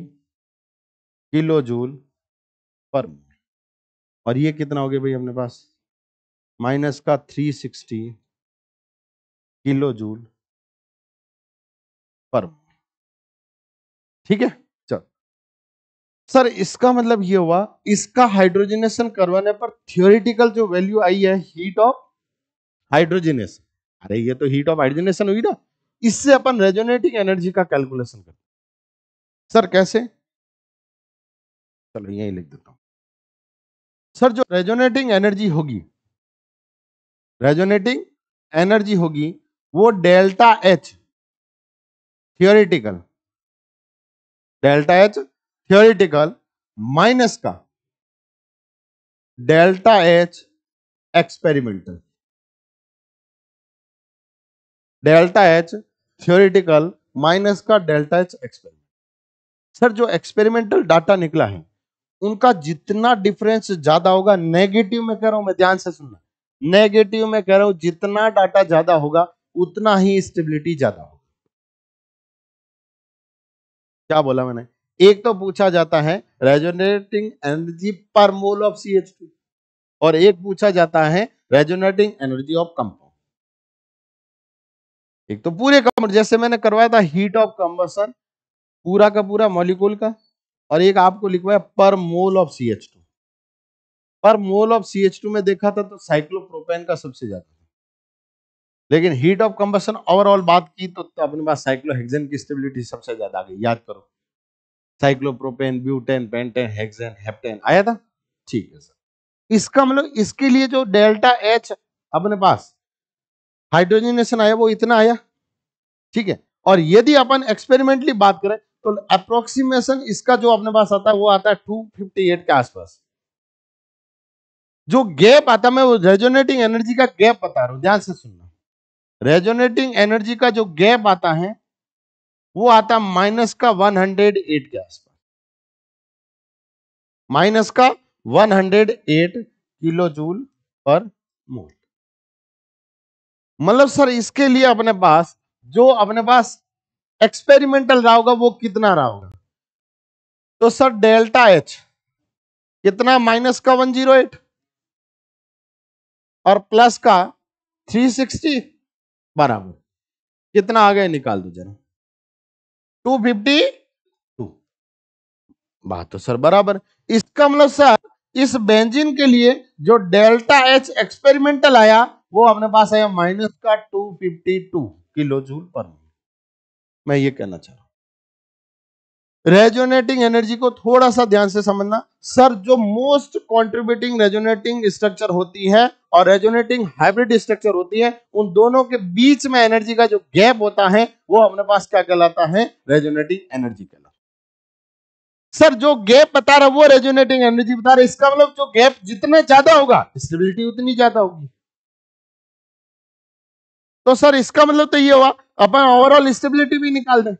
किलो जूल पर मोल। और ये कितना हो गया भाई अपने पास, माइनस का 360 किलो जूल पर। ठीक है, चलो सर इसका मतलब ये हुआ, इसका हाइड्रोजनेशन करवाने पर थियोरेटिकल जो वैल्यू आई है हीट ऑफ हाइड्रोजनेशन, अरे ये तो हीट ऑफ हाइड्रोजनेशन हुई ना, इससे अपन रेजोनेटिंग एनर्जी का कैलकुलेशन करते। सर कैसे, चलो यही लिख देता हूं। सर जो रेजोनेटिंग एनर्जी होगी, रेजोनेटिंग एनर्जी होगी वो delta H theoretical, delta H theoretical minus का delta H experimental, delta H theoretical minus का डेल्टा एच एक्सपेरिमेंटल। सर जो एक्सपेरिमेंटल डाटा निकला है उनका जितना डिफरेंस ज्यादा होगा, नेगेटिव में कह रहा हूं मैं, ध्यान से सुनना, नेगेटिव में कह रहा हूं, जितना डाटा ज्यादा होगा उतना ही स्टेबिलिटी ज्यादा होगा। क्या बोला मैंने, एक तो पूछा जाता है रेजोनेटिंग एनर्जी पर मोल ऑफ CH2 और एक पूछा जाता है रेजोनेटिंग एनर्जी ऑफ कंपाउंड। एक तो पूरे कंपाउंड जैसे मैंने करवाया था हीट ऑफ कंबशन पूरा का पूरा मॉलिक्यूल का, और एक आपको लिखवाया पर मोल ऑफ CH2। पर मोल ऑफ CH2 में देखा था तो साइक्लोप्रोपेन का सबसे ज्यादा था, लेकिन हीट ऑफ कंबशन ओवरऑल बात की तो अपने पास साइक्लोहेक्सेन की स्टेबिलिटी सबसे ज्यादा आ गई, याद करो, cyclopropane, butane, pentane, hexane, heptane आया था। ठीक है सर, इसका मतलब इसके लिए जो डेल्टा एच अपने पास हाइड्रोजनेशन आया वो इतना आया। ठीक है, और यदि अपन एक्सपेरिमेंटली बात करें तो अप्रोक्सीमेशन इसका जो अपने पास आता है वो आता है 258 के आसपास। जो गैप आता है मैं वो रेजोनेटिंग एनर्जी का गैप बता रहा हूं, ध्यान से सुनना, रेजोनेटिंग एनर्जी का जो गैप आता है वो आता है माइनस का 108 के आसपास, माइनस का 108 किलो जूल पर मोल। मतलब सर इसके लिए अपने पास जो अपने पास एक्सपेरिमेंटल रहा होगा वो कितना रहा होगा, तो सर डेल्टा एच कितना, माइनस का 108 और प्लस का 360 बराबर कितना आ गया, निकाल दो जरा, 252। बात तो सर बराबर। इसका मतलब सर इस बेंजीन के लिए जो डेल्टा एच एक्सपेरिमेंटल आया वो अपने पास आया माइनस का 252 किलो जूल पर मोल। मैं ये कहना चाह रहा हूं रेजोनेटिंग एनर्जी को थोड़ा सा ध्यान से समझना। सर जो मोस्ट कंट्रीब्यूटिंग रेजोनेटिंग स्ट्रक्चर होती है और रेजोनेटिंग हाइब्रिड स्ट्रक्चर होती है, उन दोनों के बीच में एनर्जी का जो गैप होता है वो अपने पास क्या कहलाता है, रेजोनेटिंग एनर्जी कहलाता है। सर जो गैप बता रहा वो रेजोनेटिंग एनर्जी बता रहा, इसका मतलब जो गैप जितना ज्यादा होगा स्टेबिलिटी उतनी ज्यादा होगी। तो सर इसका मतलब तो ये हुआ अपन ओवरऑल स्टेबिलिटी भी निकाल दें,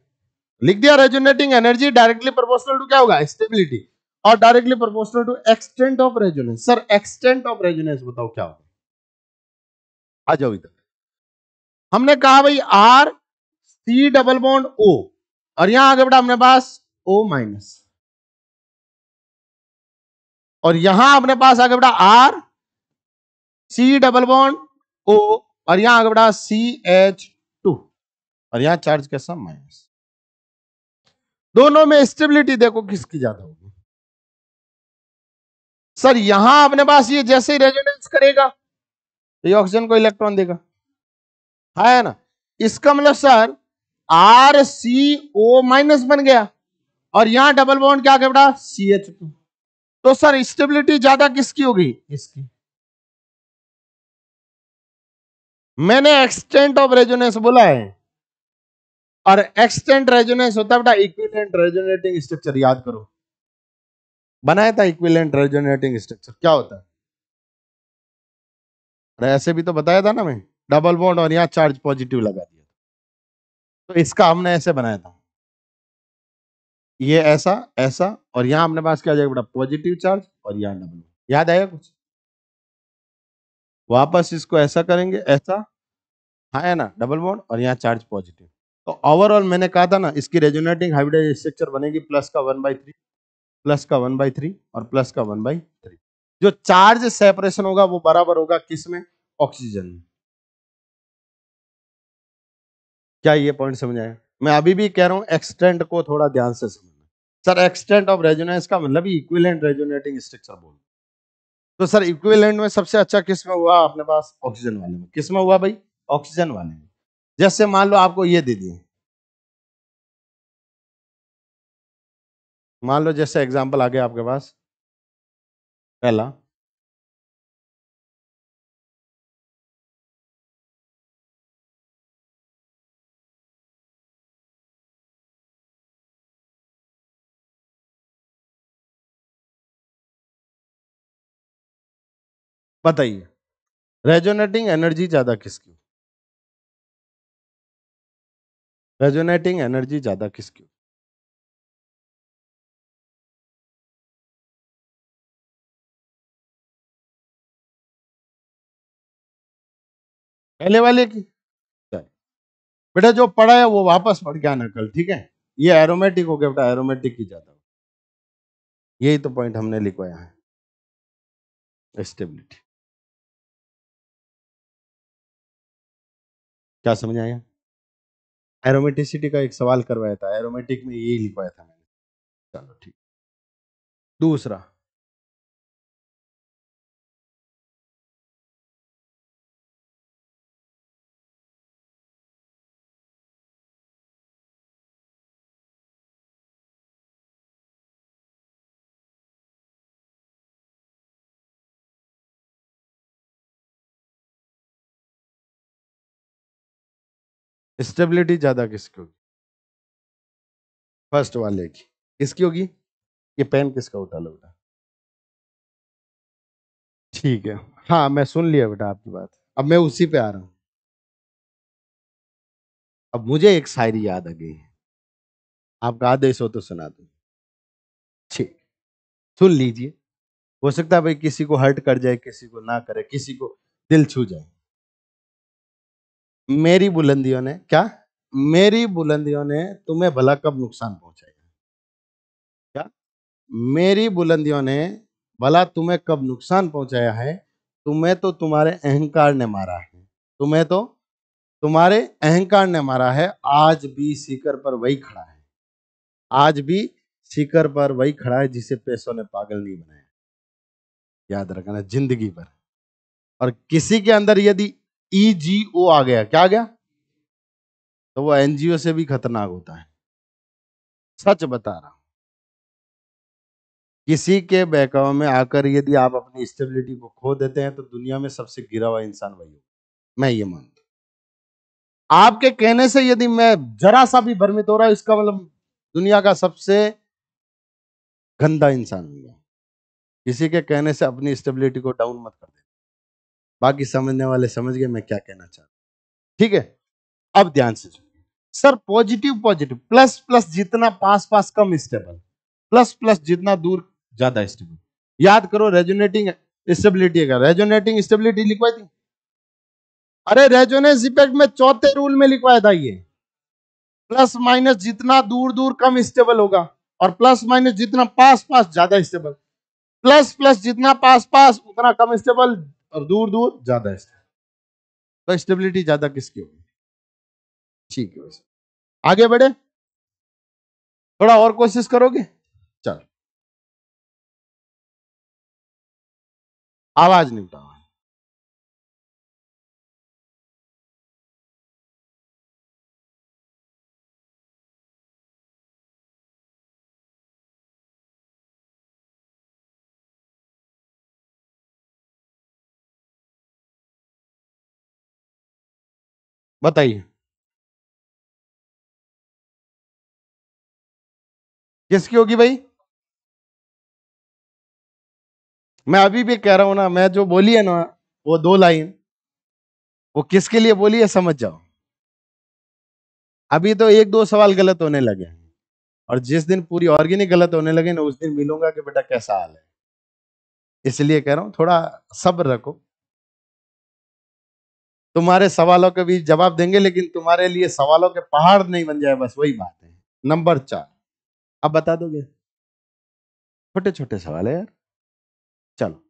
लिख दिया resonating energy directly proportional to क्या होगा, स्टेबिलिटी, और directly proportional to extent of resonance. Sir extent of resonance बताओ क्या होगा, आ जाओ इधर। हमने कहा भाई R C double bond O, और यहां आगे बढ़ा अपने पास O माइनस, और यहां अपने पास आगे बढ़ा R C double bond O, और यहां आगे बढ़ा CH2, और यहां चार्ज कैसा, माइनस। दोनों में स्टेबिलिटी देखो किसकी ज्यादा होगी। सर यहां अपने पास ये जैसे ही रेजोनेंस करेगा तो ये ऑक्सीजन को इलेक्ट्रॉन देगा, है ना। इसका मतलब सर RCO माइनस बन गया, और यहां डबल बॉन्ड क्या आगे बढ़ा, CH2। तो सर स्टेबिलिटी ज्यादा किसकी होगी, इसकी। मैंने एक्सटेंट ऑफ रेजोनेंस बोला है, और एक्सटेंट रेजोनेंस होता है बेटा इक्विवेलेंट रेजोनेटिंग स्ट्रक्चर, याद करो बनाया था इक्विवेलेंट रेजोनेटिंग स्ट्रक्चर क्या होता है, ऐसे भी तो बताया था ना मैं, डबल बॉन्ड और यहां चार्ज पॉजिटिव लगा दिया, तो इसका हमने ऐसे बनाया था, ये ऐसा ऐसा, और यहां अपने पास क्या आ जाएगा बेटा, पॉजिटिव चार्ज, और यहां डबल, याद आया कुछ, वापस इसको ऐसा करेंगे ऐसा, हाँ है ना, डबल बॉन्ड और यहाँ चार्ज पॉजिटिव। तो ओवरऑल मैंने कहा था ना इसकी रेजोनेटिंग हाइब्रिड स्ट्रक्चर बनेगी प्लस का 1/3, प्लस का 1/3 और प्लस का 1/3। जो चार्ज सेपरेशन होगा वो बराबर होगा किसमें, ऑक्सीजन में। क्या ये पॉइंट समझ आया। मैं अभी भी कह रहा हूं एक्सटेंट को थोड़ा ध्यान से समझना। सर एक्सटेंट ऑफ रेजोनेंस का मतलब इक्विवेलेंट रेजोनेटिंग स्ट्रक्चर बोल। तो सर इक्विवेलेंट में सबसे अच्छा किस में हुआ अपने पास? ऑक्सीजन वाले में। किस में हुआ भाई? ऑक्सीजन वाले में। जैसे मान लो आपको ये दे दिए, मान लो जैसे एग्जांपल आ गया आपके पास, पहला बताइए रेजोनेटिंग एनर्जी ज्यादा किसकी? रेजोनेटिंग एनर्जी ज्यादा किसकी? पहले वाले की। बेटा जो पढ़ा है वो वापस पढ़ के आना कल, ठीक है? ये एरोमेटिक हो गया बेटा, एरोमेटिक की ज्यादा। यही तो पॉइंट हमने लिखवाया है, स्टेबिलिटी। क्या समझ आया? एरोमेटिसिटी का एक सवाल करवाया था, एरोमेटिक में यही लिखवाया था मैंने। चलो ठीक। दूसरा, स्टेबिलिटी ज्यादा किसकी होगी? फर्स्ट वाले की। किसकी होगी? ये पेन किसका उठा लो बेटा। ठीक है, हाँ मैं सुन लिया बेटा आपकी बात। अब मैं उसी पे आ रहा हूं। अब मुझे एक शायरी याद आ गई है, आपका आदेश हो तो सुना दूं। ठीक, सुन लीजिए। हो सकता है भाई किसी को हर्ट कर जाए, किसी को ना करे, किसी को दिल छू जाए। मेरी बुलंदियों ने क्या, मेरी बुलंदियों ने तुम्हें भला कब नुकसान पहुंचाया? क्या, मेरी बुलंदियों ने भला तुम्हें कब नुकसान पहुंचाया है? तुम्हें तो तुम्हारे अहंकार ने मारा है, तुम्हें तो तुम्हारे अहंकार ने मारा है। आज भी सीकर पर वही खड़ा है, आज भी सीकर पर वही खड़ा है जिसे पैसों ने पागल नहीं बनाया। याद रखना जिंदगी भर। और किसी के अंदर यदि ईजीओ आ गया, क्या आ गया, तो वो एनजीओ से भी खतरनाक होता है। सच बता रहा हूं। किसी के बहकावे में आकर यदि आप अपनी स्टेबिलिटी को खो देते हैं तो दुनिया में सबसे गिरा हुआ इंसान वही हो। मैं ये मानता हूं। आपके कहने से यदि मैं जरा सा भी भ्रमित हो रहा हूं, इसका मतलब दुनिया का सबसे गंदा इंसान हूं मैं। किसी के कहने से अपनी स्टेबिलिटी को डाउन मत कर दे। बाकी समझने वाले समझ गए मैं क्या कहना चाहता हूं, ठीक है? अब ध्यान से सुनिए। Sir positive positive, plus plus जितना पास पास कम स्टेबल, प्लस प्लस जितना दूर ज्यादा स्टेबल। याद करो रेजोनेटिंग स्टेबिलिटी का, रेजोनेटिंग स्टेबिलिटी लिखवाई थी। अरे रेजोनेंस इफेक्ट में चौथे रूल में लिखवाया था ये। प्लस माइनस जितना दूर दूर कम स्टेबल होगा, और प्लस माइनस जितना पास पास ज्यादा स्टेबल। प्लस प्लस जितना पास पास उतना कम स्टेबल, और दूर दूर ज्यादा स्टेबल। तो स्टेबिलिटी ज्यादा किसकी होगी? ठीक है वैसे। आगे बढ़े, थोड़ा और कोशिश करोगे? चलो, आवाज नहीं उठाओ। बताइए किसकी होगी भाई? मैं अभी भी कह रहा हूं ना, मैं जो बोली है ना वो दो लाइन, वो किसके लिए बोली है समझ जाओ। अभी तो एक दो सवाल गलत होने लगे हैं, और जिस दिन पूरी ऑर्गेनिक गलत होने लगे ना उस दिन मिलूंगा कि बेटा कैसा हाल है। इसलिए कह रहा हूं थोड़ा सब्र रखो। तुम्हारे सवालों के भी जवाब देंगे, लेकिन तुम्हारे लिए सवालों के पहाड़ नहीं बन जाए, बस वही बात है। नंबर 4, अब बता दोगे? छोटे छोटे सवाल है यार। चलो,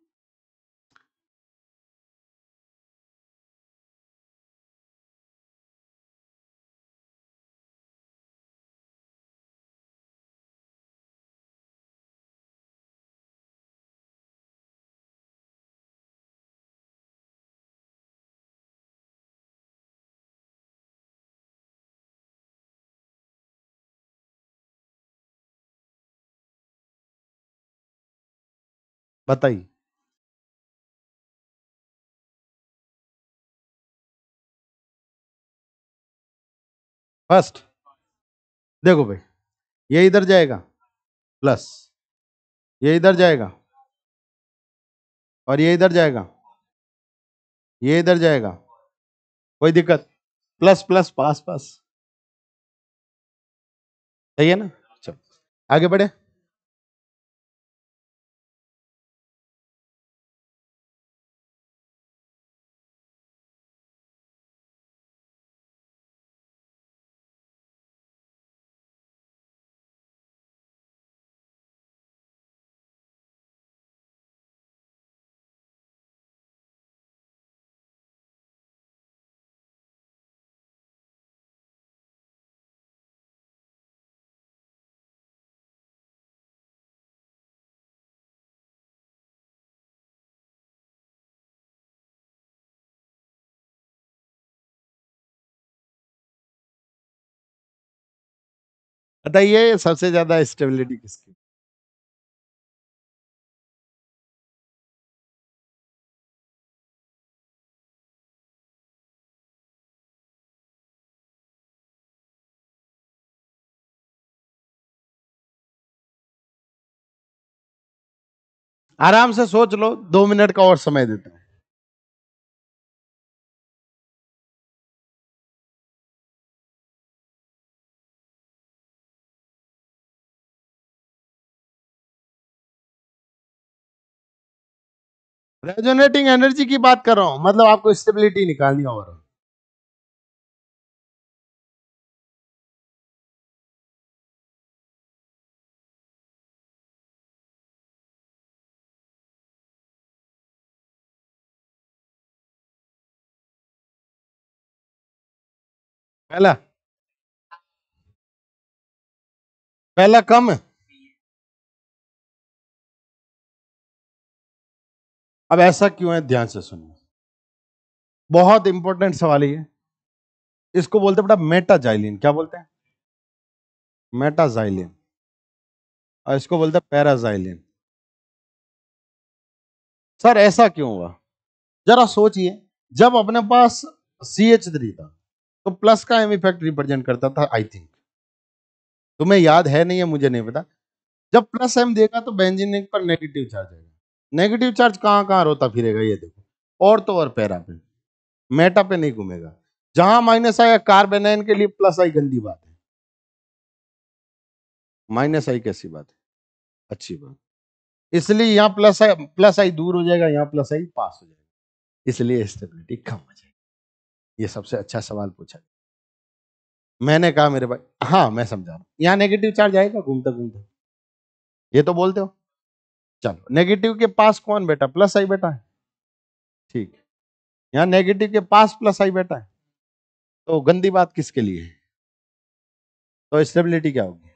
बताइए। फर्स्ट, देखो भाई, ये इधर जाएगा प्लस, ये इधर जाएगा और ये इधर जाएगा, ये इधर जाएगा, कोई दिक्कत? प्लस प्लस पास पास, सही है ना? चलो आगे बढ़े। बताइए सबसे ज्यादा स्टेबिलिटी किसकी? आराम से सोच लो, 2 मिनट का और समय देते हैं। रेजोनेटिंग एनर्जी की बात कर रहा हूं, मतलब आपको स्टेबिलिटी निकालनी है और पहला, पहला कम है। अब ऐसा क्यों है, ध्यान से सुनिए, बहुत इंपॉर्टेंट सवाल है ये। इसको बोलते हैं बेटा मेटाजाइलिन, क्या बोलते हैं? मेटाजाइलिन। और इसको बोलते हैं पैराजाइलिन। सर ऐसा क्यों हुआ, जरा सोचिए। जब अपने पास CH3 था तो प्लस का एम इफेक्ट रिप्रेजेंट करता था, आई थिंक। तुम्हें याद है नहीं है, मुझे नहीं पता। जब प्लस एम देगा तो बेंजीन पर नेगेटिव चार्ज आएगा। नेगेटिव चार्ज कहां कहां रोता फिरेगा, ये देखो, और तो और पैरा पे, मेटा पे नहीं घूमेगा। जहां माइनस आया कार्बेनाइन के लिए प्लस आई, गंदी बात है। माइनस आई कैसी बात है, अच्छी बात। इसलिए यहाँ प्लस आई दूर हो जाएगा, यहाँ प्लस आई पास हो जाएगा, इसलिए स्टेबिलिटी कम हो जाएगी। ये सबसे अच्छा सवाल पूछा मैंने। कहा मेरे भाई, हाँ मैं समझा रहा हूं, यहाँ नेगेटिव चार्ज आएगा घूमते घूमते, ये तो बोलते हो। चलो नेगेटिव के पास कौन बेटा, प्लस आई बेटा है, ठीक है। यहाँ नेगेटिव के पास प्लस आई बेटा है, तो गंदी बात किसके लिए है? तो स्टेबिलिटी क्या होगी?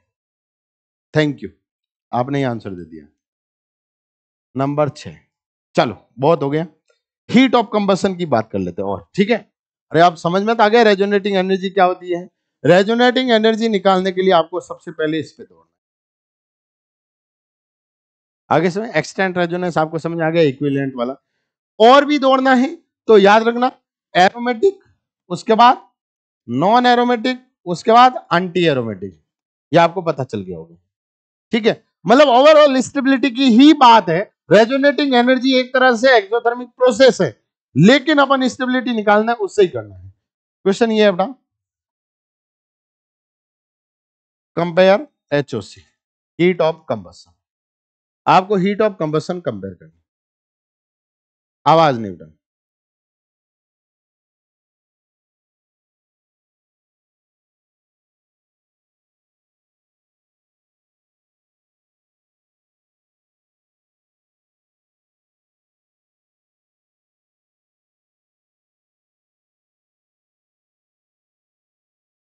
थैंक यू, आपने ही आंसर दे दिया। नंबर 6। चलो बहुत हो गया, हीट ऑफ कंबसन की बात कर लेते हैं और, ठीक है। अरे आप समझ में तो आ गया रेजोनेटिंग एनर्जी क्या होती है। रेजोनेटिंग एनर्जी निकालने के लिए आपको सबसे पहले इस पे दौड़ना है। आगे से एक्सटेंट रेजोनेंस आपको समझ आ गया, इक्विवेलेंट वाला। और भी दौड़ना है तो याद रखना, एरोमेटिक, उसके बाद नॉन एरोमेटिक, उसके बाद एंटी एरोमेटिक, ये आपको पता चल गया होगा, ठीक है। मतलब ओवरऑल स्टेबिलिटी की ही बात है। रेजोनेटिंग एनर्जी एक तरह से एक्सोथर्मिक प्रोसेस है, लेकिन अपन स्टेबिलिटी निकालना है उससे ही करना है। क्वेश्चन ये है बेटा, compare HOC, heat of combustion. आपको हीट ऑफ कंबसन कंपेयर करना, आवाज नहीं उठानी।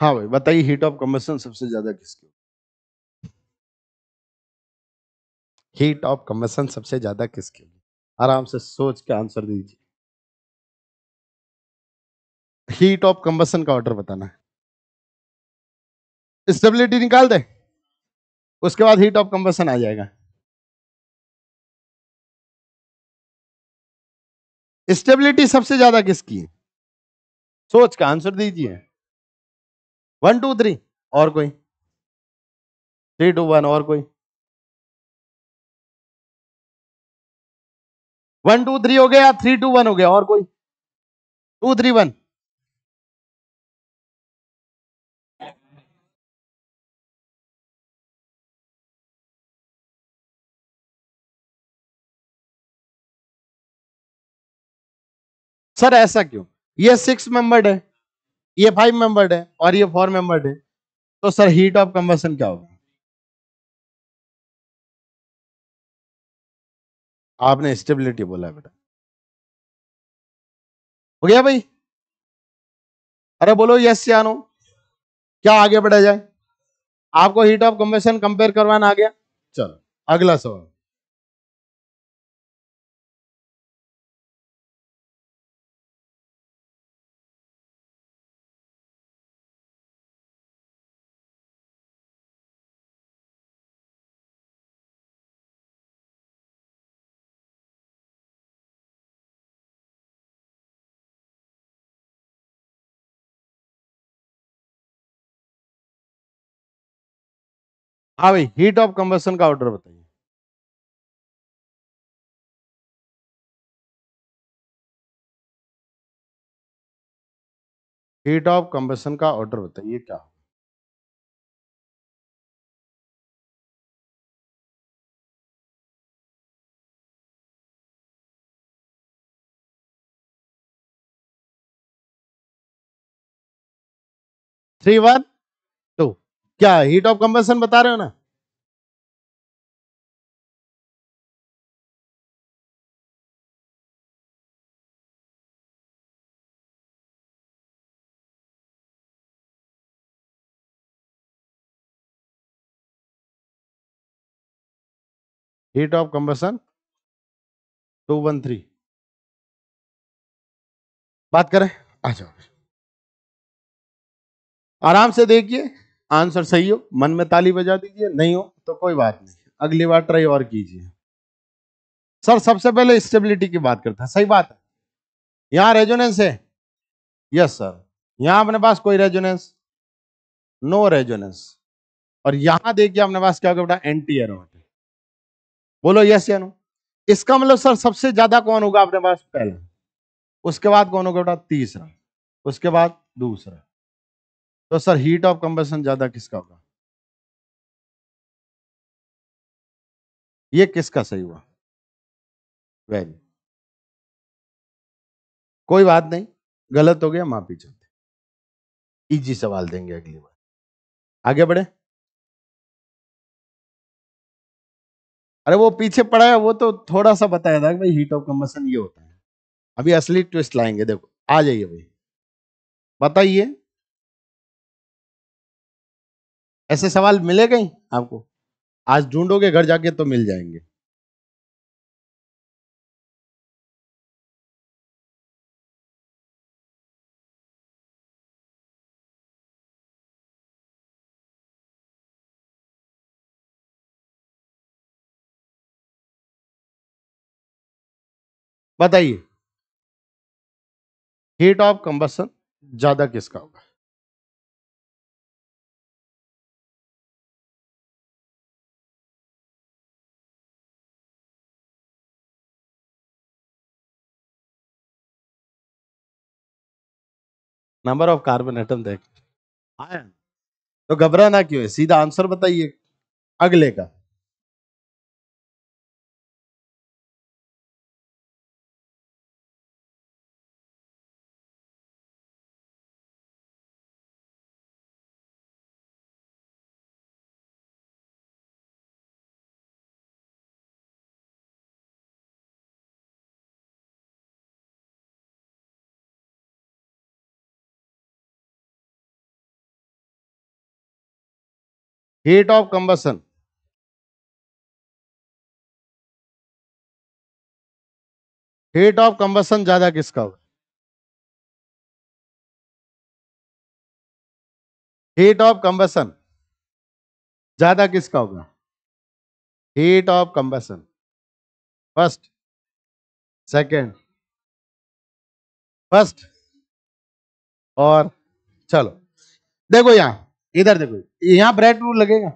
हाँ भाई बताइए, हीट ऑफ कंबसन सबसे ज्यादा किसकी? हीट ऑफ कंबसन सबसे ज्यादा किसकी? आराम से सोच के आंसर दीजिए। हीट ऑफ कंबसन का ऑर्डर बताना है, स्टेबिलिटी निकाल दे, उसके बाद हीट ऑफ कंबसन आ जाएगा। स्टेबिलिटी सबसे ज्यादा किसकी है? सोच का आंसर दीजिए। 1 2 3 और कोई? 3 2 1 और कोई? 1 2 3 हो गया, 3 2 1 हो गया, और कोई? 2 3 1? सर ऐसा क्यों? ये 6 मेंबर्ड है, ये 5 मेंबर्ड है, और ये 4 मेंबर्ड है, तो सर हीट ऑफ कंबशन क्या होगा? आपने स्टेबिलिटी बोला है बेटा। हो गया भाई? अरे बोलो यस या नो, क्या आगे बढ़ा जाए? आपको हीट ऑफ कंबशन कंपेयर करवाना आ गया? चलो अगला सवाल। हाँ भाई, हीट ऑफ कंबशन का ऑर्डर बताइए। हीट ऑफ कंबशन का ऑर्डर बताइए क्या? 3 1 2? क्या हीट ऑफ कंबशन बता रहे हो ना? Heat of combustion 2 1 3। बात करें, आ जाओ आराम से देखिए, आंसर सही हो मन में ताली बजा दीजिए, नहीं हो तो कोई बात नहीं, अगली बार ट्राई और कीजिए। सर सबसे पहले स्टेबिलिटी की बात करते हैं, सही बात है। यहां रेजोनेंस है? Yes sir. यहां अपने पास कोई रेजोनेंस? No resonance. और यहां देखिए अपने पास क्या होगा बेटा? Anti aromatic. बोलो यस या नो। इसका मतलब सर सबसे ज्यादा कौन होगा अपने पास? पहला। उसके बाद कौन होगा बेटा? तीसरा। उसके बाद दूसरा। तो सर हीट ऑफ कंबशन ज्यादा किसका होगा? ये किसका सही हुआ? वेरी। कोई बात नहीं, गलत हो गया, माफी चाहते, इजी सवाल देंगे अगली बार। आगे बढ़े। अरे वो पीछे पड़ा है, वो तो थोड़ा सा बताया था कि भाई हीट ऑफ कंबशन ये होता है। अभी असली ट्विस्ट लाएंगे, देखो आ जाइए भाई, बताइए। ऐसे सवाल मिले कहीं आपको? आज ढूंढोगे घर जाके तो मिल जाएंगे। बताइए, हीट ऑफ कंबशन ज्यादा किसका होगा? नंबर ऑफ कार्बन एटम देख आया, तो घबराना क्यों है, सीधा आंसर बताइए अगले का। Heat of combustion, heat of combustion ज्यादा किसका होगा? हीट ऑफ कंबशन ज्यादा किसका होगा? Heat of combustion, first, second, first. और चलो देखो यहां, इधर देखो, यहां ब्रेड रूल लगेगा।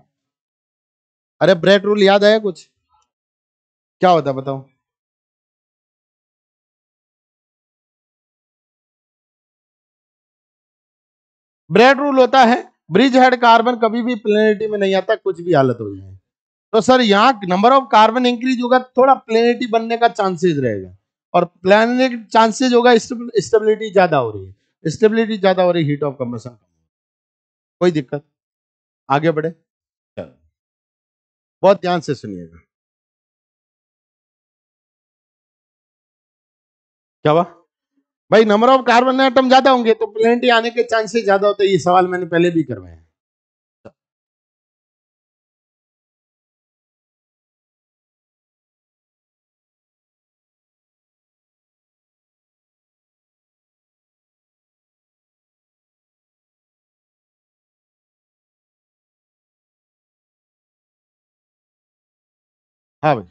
अरे ब्रेड रूल याद है कुछ? क्या होता है बताओ? ब्रेड रूल होता है ब्रिज हेड कार्बन कभी भी प्लेनेटी में नहीं आता, कुछ भी हालत हो जाए। तो सर यहाँ नंबर ऑफ कार्बन इंक्रीज होगा, थोड़ा प्लेनेटी बनने का चांसेस रहेगा, और प्लेनेट चांसेस होगा, स्टेबिलिटी ज्यादा हो रही है, स्टेबिलिटी ज्यादा हो रही, हीट ऑफ कंबशन। कोई दिक्कत? आगे बढ़े, चलो बहुत ध्यान से सुनिएगा। क्या हुआ भाई? नंबर ऑफ कार्बन एटम ज्यादा होंगे तो प्लेनेटी आने के चांसेस ज्यादा होते हैं, ये सवाल मैंने पहले भी करवाए हैं। हाँ भाई,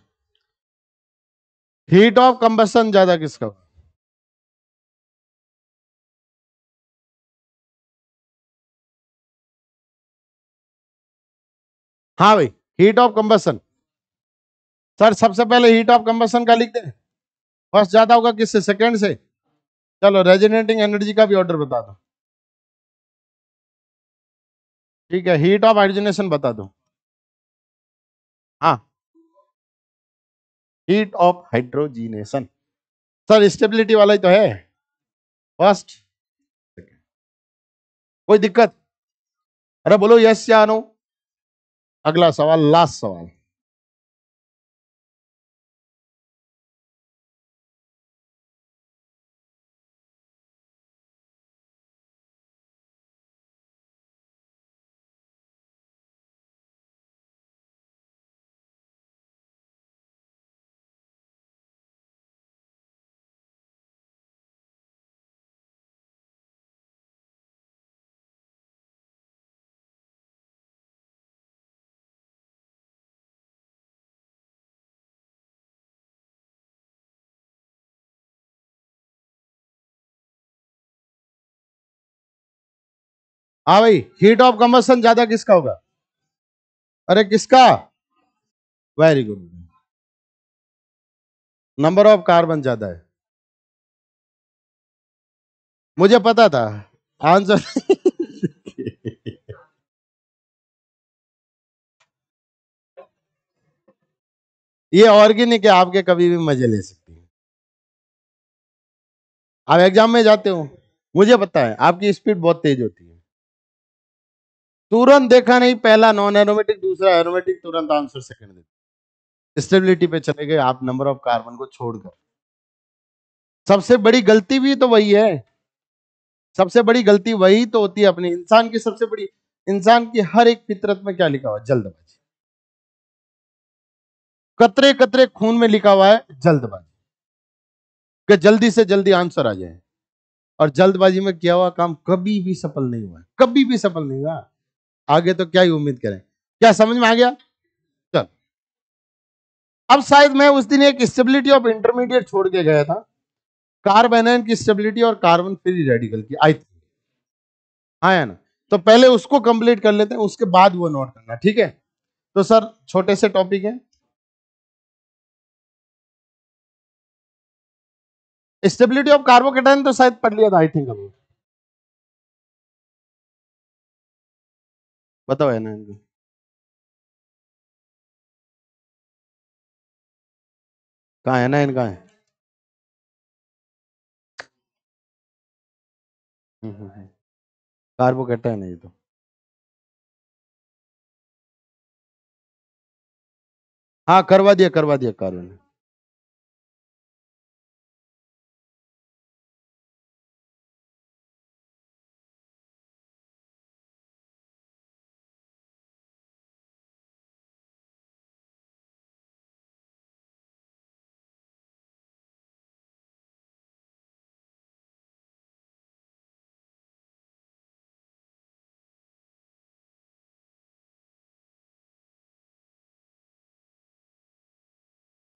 हीट ऑफ कंबशन ज्यादा किसका होगा? हाँ भाई, हीट ऑफ कंबशन। सर सबसे पहले हीट ऑफ कंबशन का लिख दें, फर्स्ट ज्यादा होगा किससे, सेकंड से? चलो रेजोनेटिंग एनर्जी का भी ऑर्डर बता दो। ठीक है, हीट ऑफ हाइड्रोजनेशन बता दो। हाँ, heat of hydrogenation. Sir stability वाला ही तो है, फर्स्ट। कोई दिक्कत? अरे बोलो यस या नो। अगला सवाल, लास्ट सवाल। हाँ भाई, हीट ऑफ कंबशन ज्यादा किसका होगा? अरे किसका? Very good, number of carbon ज्यादा है। मुझे पता था आंसर। ये ऑर्गेनिक है, आपके कभी भी मजे ले सकती है। आप एग्जाम में जाते हो, मुझे पता है आपकी स्पीड बहुत तेज होती है। तुरंत देखा नहीं, पहला नॉन एरोमेटिक, दूसरा एरोमेटिक, तुरंत आंसर सेकंड देते। स्टेबिलिटी पे चले गए आप, नंबर ऑफ कार्बन को छोड़कर। सबसे बड़ी गलती भी तो वही है, सबसे बड़ी गलती वही तो होती है अपनी इंसान की, सबसे बड़ी। इंसान की हर एक फितरत में क्या लिखा हुआ है? जल्दबाजी। कतरे कतरे खून में लिखा हुआ है जल्दबाजी, कि जल्दी से जल्दी आंसर आ जाए। और जल्दबाजी में किया हुआ काम कभी भी सफल नहीं हुआ है, कभी भी सफल नहीं हुआ। आगे तो क्या ही उम्मीद करें? क्या समझ में आ गया? चल, अब शायद मैं उस दिन एक स्टेबिलिटी ऑफ इंटरमीडिएट छोड़ के गया था, कार्बेनाइन की स्टेबिलिटी और कार्बन फ्री रेडिकल की, आई थिंक। हाँ है ना? तो पहले उसको कंप्लीट कर लेते हैं, उसके बाद वो नोट करना, ठीक है? तो सर छोटे से टॉपिक है, स्टेबिलिटी ऑफ कार्बोकेटाइन तो शायद पढ़ लिया था आई थिंक अभी। बताओ है ना इनको? कहाँ है ना इनका है? कार्बोकेटाइन है ये तो। हाँ करवा दिया कार्बन।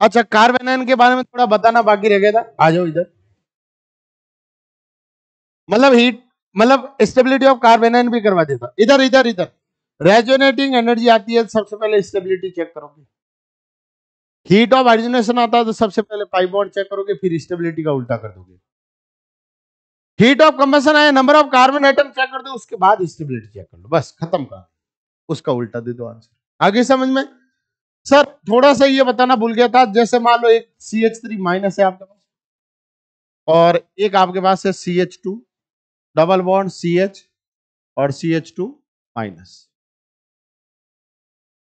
अच्छा, कार्बेनाइन के बारे में थोड़ा बताना बाकी रह गया था, आ जाओ इधर। मतलब हीट, मतलब स्टेबिलिटी ऑफ कार्बेनाइन भी करवा देता। इधर इधर इधर रेजोनेटिंग एनर्जी आती है, सबसे पहले स्टेबिलिटी चेक करोगे। हीट ऑफ हाइड्रोजनेशन आता है तो सबसे पहले पाई बॉन्ड चेक करोगे, फिर स्टेबिलिटी का उल्टा कर दोगे। हीट ऑफ कंबशन आया, number of carbon atom check कर दो, उसके बाद स्टेबिलिटी चेक कर लो, बस खत्म का, उसका उल्टा दे दो आंसर। आगे समझ में? सर थोड़ा सा ये बताना भूल गया था, जैसे मान लो एक CH3- है आपके पास, और एक आपके पास है CH2, डबल बॉन्ड CH और CH2-।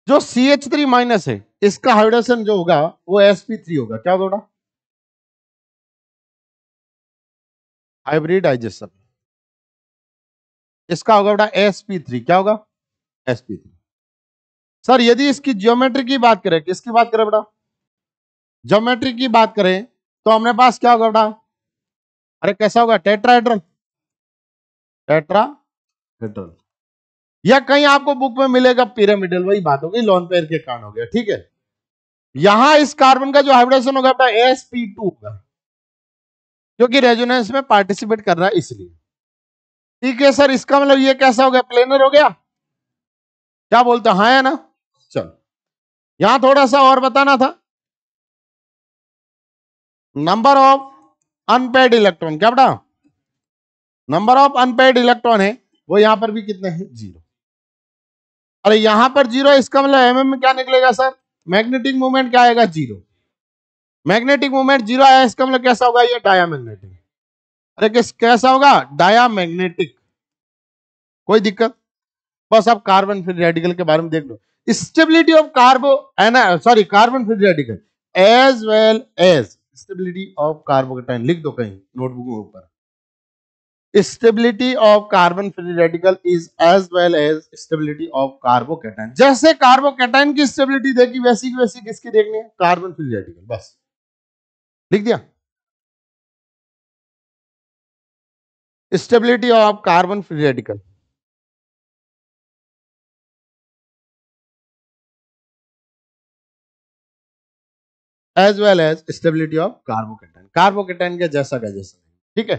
जो CH3- है, इसका हाइड्रोजन जो होगा वो sp3 होगा। क्या होगा? हाइब्रिडाइजेशन। इसका होगा बेटा sp3। क्या होगा? sp3। सर यदि इसकी ज्योमेट्री की बात करें, किसकी बात करें बेटा? ज्योमेट्री की बात करें तो हमने पास क्या होगा बेटा? अरे कैसा होगा? टेट्राहेड्रल। टेट्राहेड्रल। या कहीं आपको बुक में मिलेगा पिरामिडल, वही बात होगी, लॉन पेयर के कारण हो गया। ठीक है, यहां इस कार्बन का जो हाइब्रिडेशन होगा बेटा sp2 होगा, क्योंकि रेजोनेंस में पार्टिसिपेट कर रहा है इसलिए। ठीक है सर, इसका मतलब ये कैसा हो गया? प्लेनर हो गया। क्या बोलते हैं, हाँ या ना? चलो, यहां थोड़ा सा और बताना था। नंबर ऑफ अनपेयर्ड इलेक्ट्रॉन, क्या बेटा? नंबर ऑफ अनपेयर्ड इलेक्ट्रॉन है वो यहां पर भी कितने हैं? 0। अरे यहां पर 0 है, इसका मतलब एमएम में क्या निकलेगा सर? मैग्नेटिक मूवमेंट क्या आएगा? 0। मैग्नेटिक मूवमेंट 0 आया, इसका मतलब कैसा होगा? ये डायामैग्नेटिक। अरे कैसा होगा? डायामैग्नेटिक। कोई दिक्कत? बस आप कार्बन फ्री रेडिकल के बारे में देख लो। Stability of carbo sorry carbon free radical as well as stability of carbocation, लिख दो कहीं नोटबुक में ऊपर। Stability of carbon free radical is as well as stability of carbocation. जैसे कार्बोकेटाइन की स्टेबिलिटी देखी, वैसी की वैसी किसकी देखनी है? Carbon free radical. बस लिख दिया। Stability of carbon free radical as well as stability of carbocation, carbocation के जैसा का जैसा। ठीक है,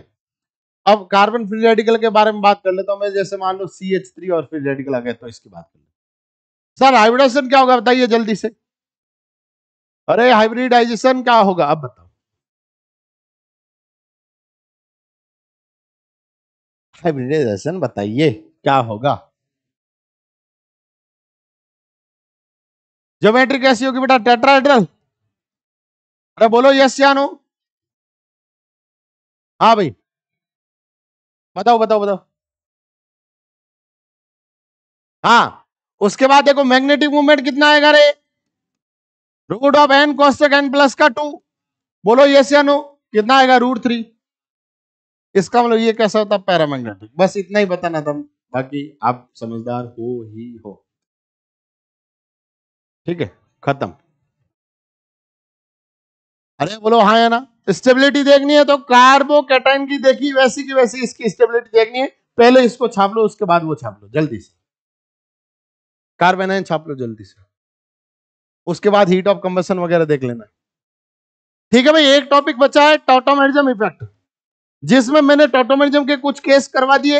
अब कार्बन फ्री रेडिकल के बारे में बात कर लेता हूं मैं। जैसे मान लो CH3 और फ्री रेडिकल आ गए तो इसकी बात कर ले। सर हाइब्रिडाइजेशन क्या होगा बताइए जल्दी से? अरे हाइब्रिडाइजेशन क्या होगा अब बताओ? हाइब्रिडाइजेशन बताइए क्या होगा? ज्योमेट्री कैसी होगी बेटा? टेट्राहेड्रल। अरे बोलो यस या नो? हाँ भाई, बताओ बताओ बताओ। हाँ, उसके बाद देखो मैग्नेटिक मूवमेंट कितना आएगा रे? √n cosec n प्लस का 2। बोलो यस या नो? कितना आएगा? √3। इसका मतलब ये कैसा होता है? पैरामैग्नेटिक। बस इतना ही बताना था, बाकी आप समझदार हो ही हो। ठीक है, खत्म। अरे बोलो हाँ या ना? स्टेबिलिटी देखनी है तो कार्बोकेटाइन की देखी वैसी की वैसी इसकी स्टेबिलिटी देखनी है। पहले इसको छाप लो, उसके बाद वो छाप लो जल्दी से। कार्बेनाइन छाप लो जल्दी से, उसके बाद हीट ऑफ कंबशन वगैरह देख लेना। ठीक है भाई, एक टॉपिक बचा है टॉटोमेरिज्म इफेक्ट, जिसमें मैंने टॉटोमेरिज्म के कुछ केस करवा दिए।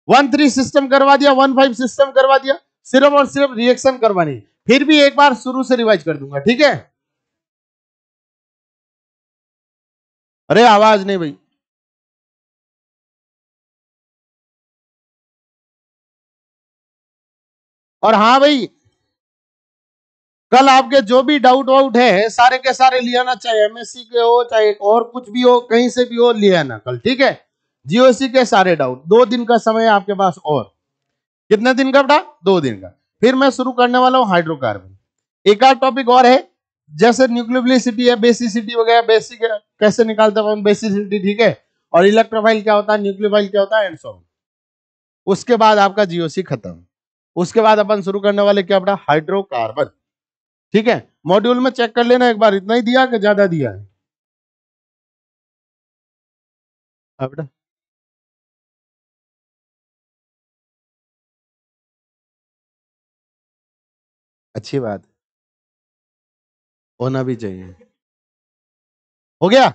1-3 सिस्टम करवा दिया, 1-5 सिस्टम करवा दिया। सिर्फ और सिर्फ रिएक्शन करवानी है। फिर भी एक बार शुरू से रिवाइज कर दूंगा, ठीक है? अरे आवाज नहीं भाई। और हाँ भाई, कल आपके जो भी डाउट वाउट है सारे के सारे ले आना, चाहे MSc के हो चाहे और कुछ भी हो, कहीं से भी हो, ले आना कल, ठीक है? GOC के सारे डाउट। 2 दिन का समय है आपके पास और। कितने दिन का बेटा? 2 दिन का। फिर मैं शुरू करने वाला हूं हाइड्रोकार्बन। एक आध टॉपिक और है, जैसे न्यूक्लियोफिलिसिटी है, बेसिसिटी वगैरह, बेसिक कैसे निकालते हैं बेसिसिटी, ठीक है? और इलेक्ट्रोफाइल क्या होता है, न्यूक्लियोफाइल क्या होता है, एंड सो ऑन। उसके बाद आपका GOC खत्म। उसके बाद अपन शुरू करने वाले क्या बेटा? हाइड्रोकार्बन। ठीक है, मॉड्यूल में चेक कर लेना एक बार, इतना ही दिया कि ज्यादा दिया है? हाँ बेटा, अच्छी बात, होना भी चाहिए। हो गया?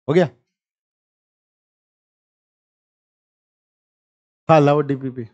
हो गया। हाँ लाओ डीपीपी।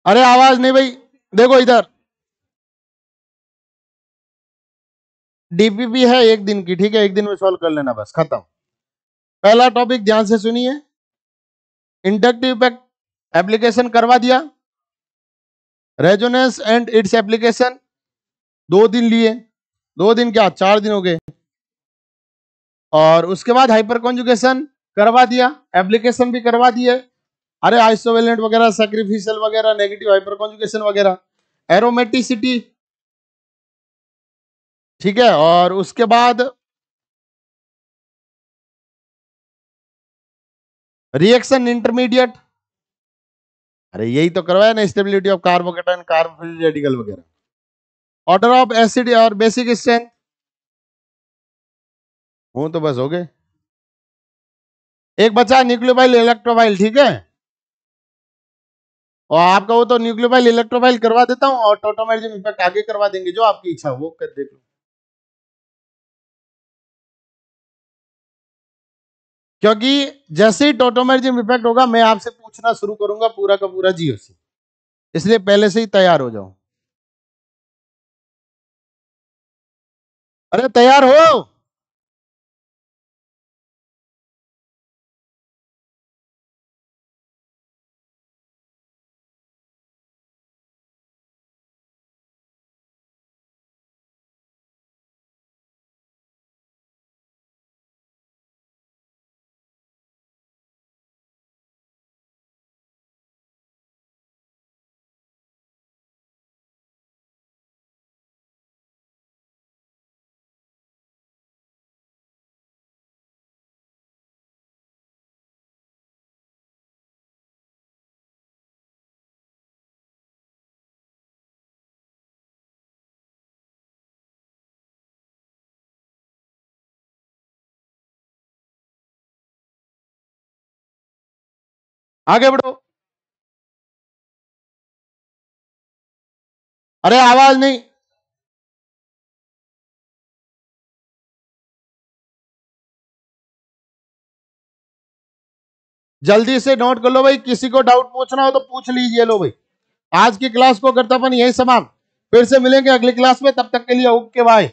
अरे आवाज नहीं भाई, देखो इधर। डीपीपी है 1 दिन की, ठीक है, 1 दिन में सॉल्व कर लेना, बस खत्म। पहला टॉपिक ध्यान से सुनिए, इंडक्टिव एप्लीकेशन करवा दिया, रेजोनेंस एंड इट्स एप्लीकेशन 2 दिन लिए, 2 दिन क्या 4 दिन हो गए। और उसके बाद हाइपर कॉन्जुगेशन करवा दिया, एप्लीकेशन भी करवा दिए, अरे आइसोवेलेंट वगैरह, सैक्रिफिशियल वगैरह, नेगेटिव हाइपर कॉन्जुगेशन वगैरह, एरोमेटिसिटी, ठीक है। और उसके बाद रिएक्शन इंटरमीडिएट, अरे यही तो करवाया ना, स्टेबिलिटी ऑफ कार्बोकेटाइन, कार्बोफिलिक रेडिकल वगैरह, ऑर्डर ऑफ एसिड और बेसिक स्ट्रेंथ, वो तो बस हो गए। एक बचा न्यूक्लियोफाइल इलेक्ट्रोफाइल, ठीक है, और आपका वो तो न्यूक्लियोफाइल इलेक्ट्रोफाइल करवा देता हूं, और टोटोमेरिज्म इफेक्ट आगे करवा देंगे, जो आपकी इच्छा हो वो कर देख लो। क्योंकि जैसे ही टोटोमेरिज्म इफेक्ट होगा मैं आपसे पूछना शुरू करूंगा पूरा का पूरा जीओसी, इसलिए पहले से ही तैयार हो जाओ। अरे तैयार हो। आगे बढ़ो। अरे आवाज नहीं। जल्दी से नोट कर लो भाई, किसी को डाउट पूछना हो तो पूछ लीजिए। लो भाई, आज की क्लास को करते अपन यही समाप्त, फिर से मिलेंगे अगली क्लास में, तब तक के लिए ओके बाय।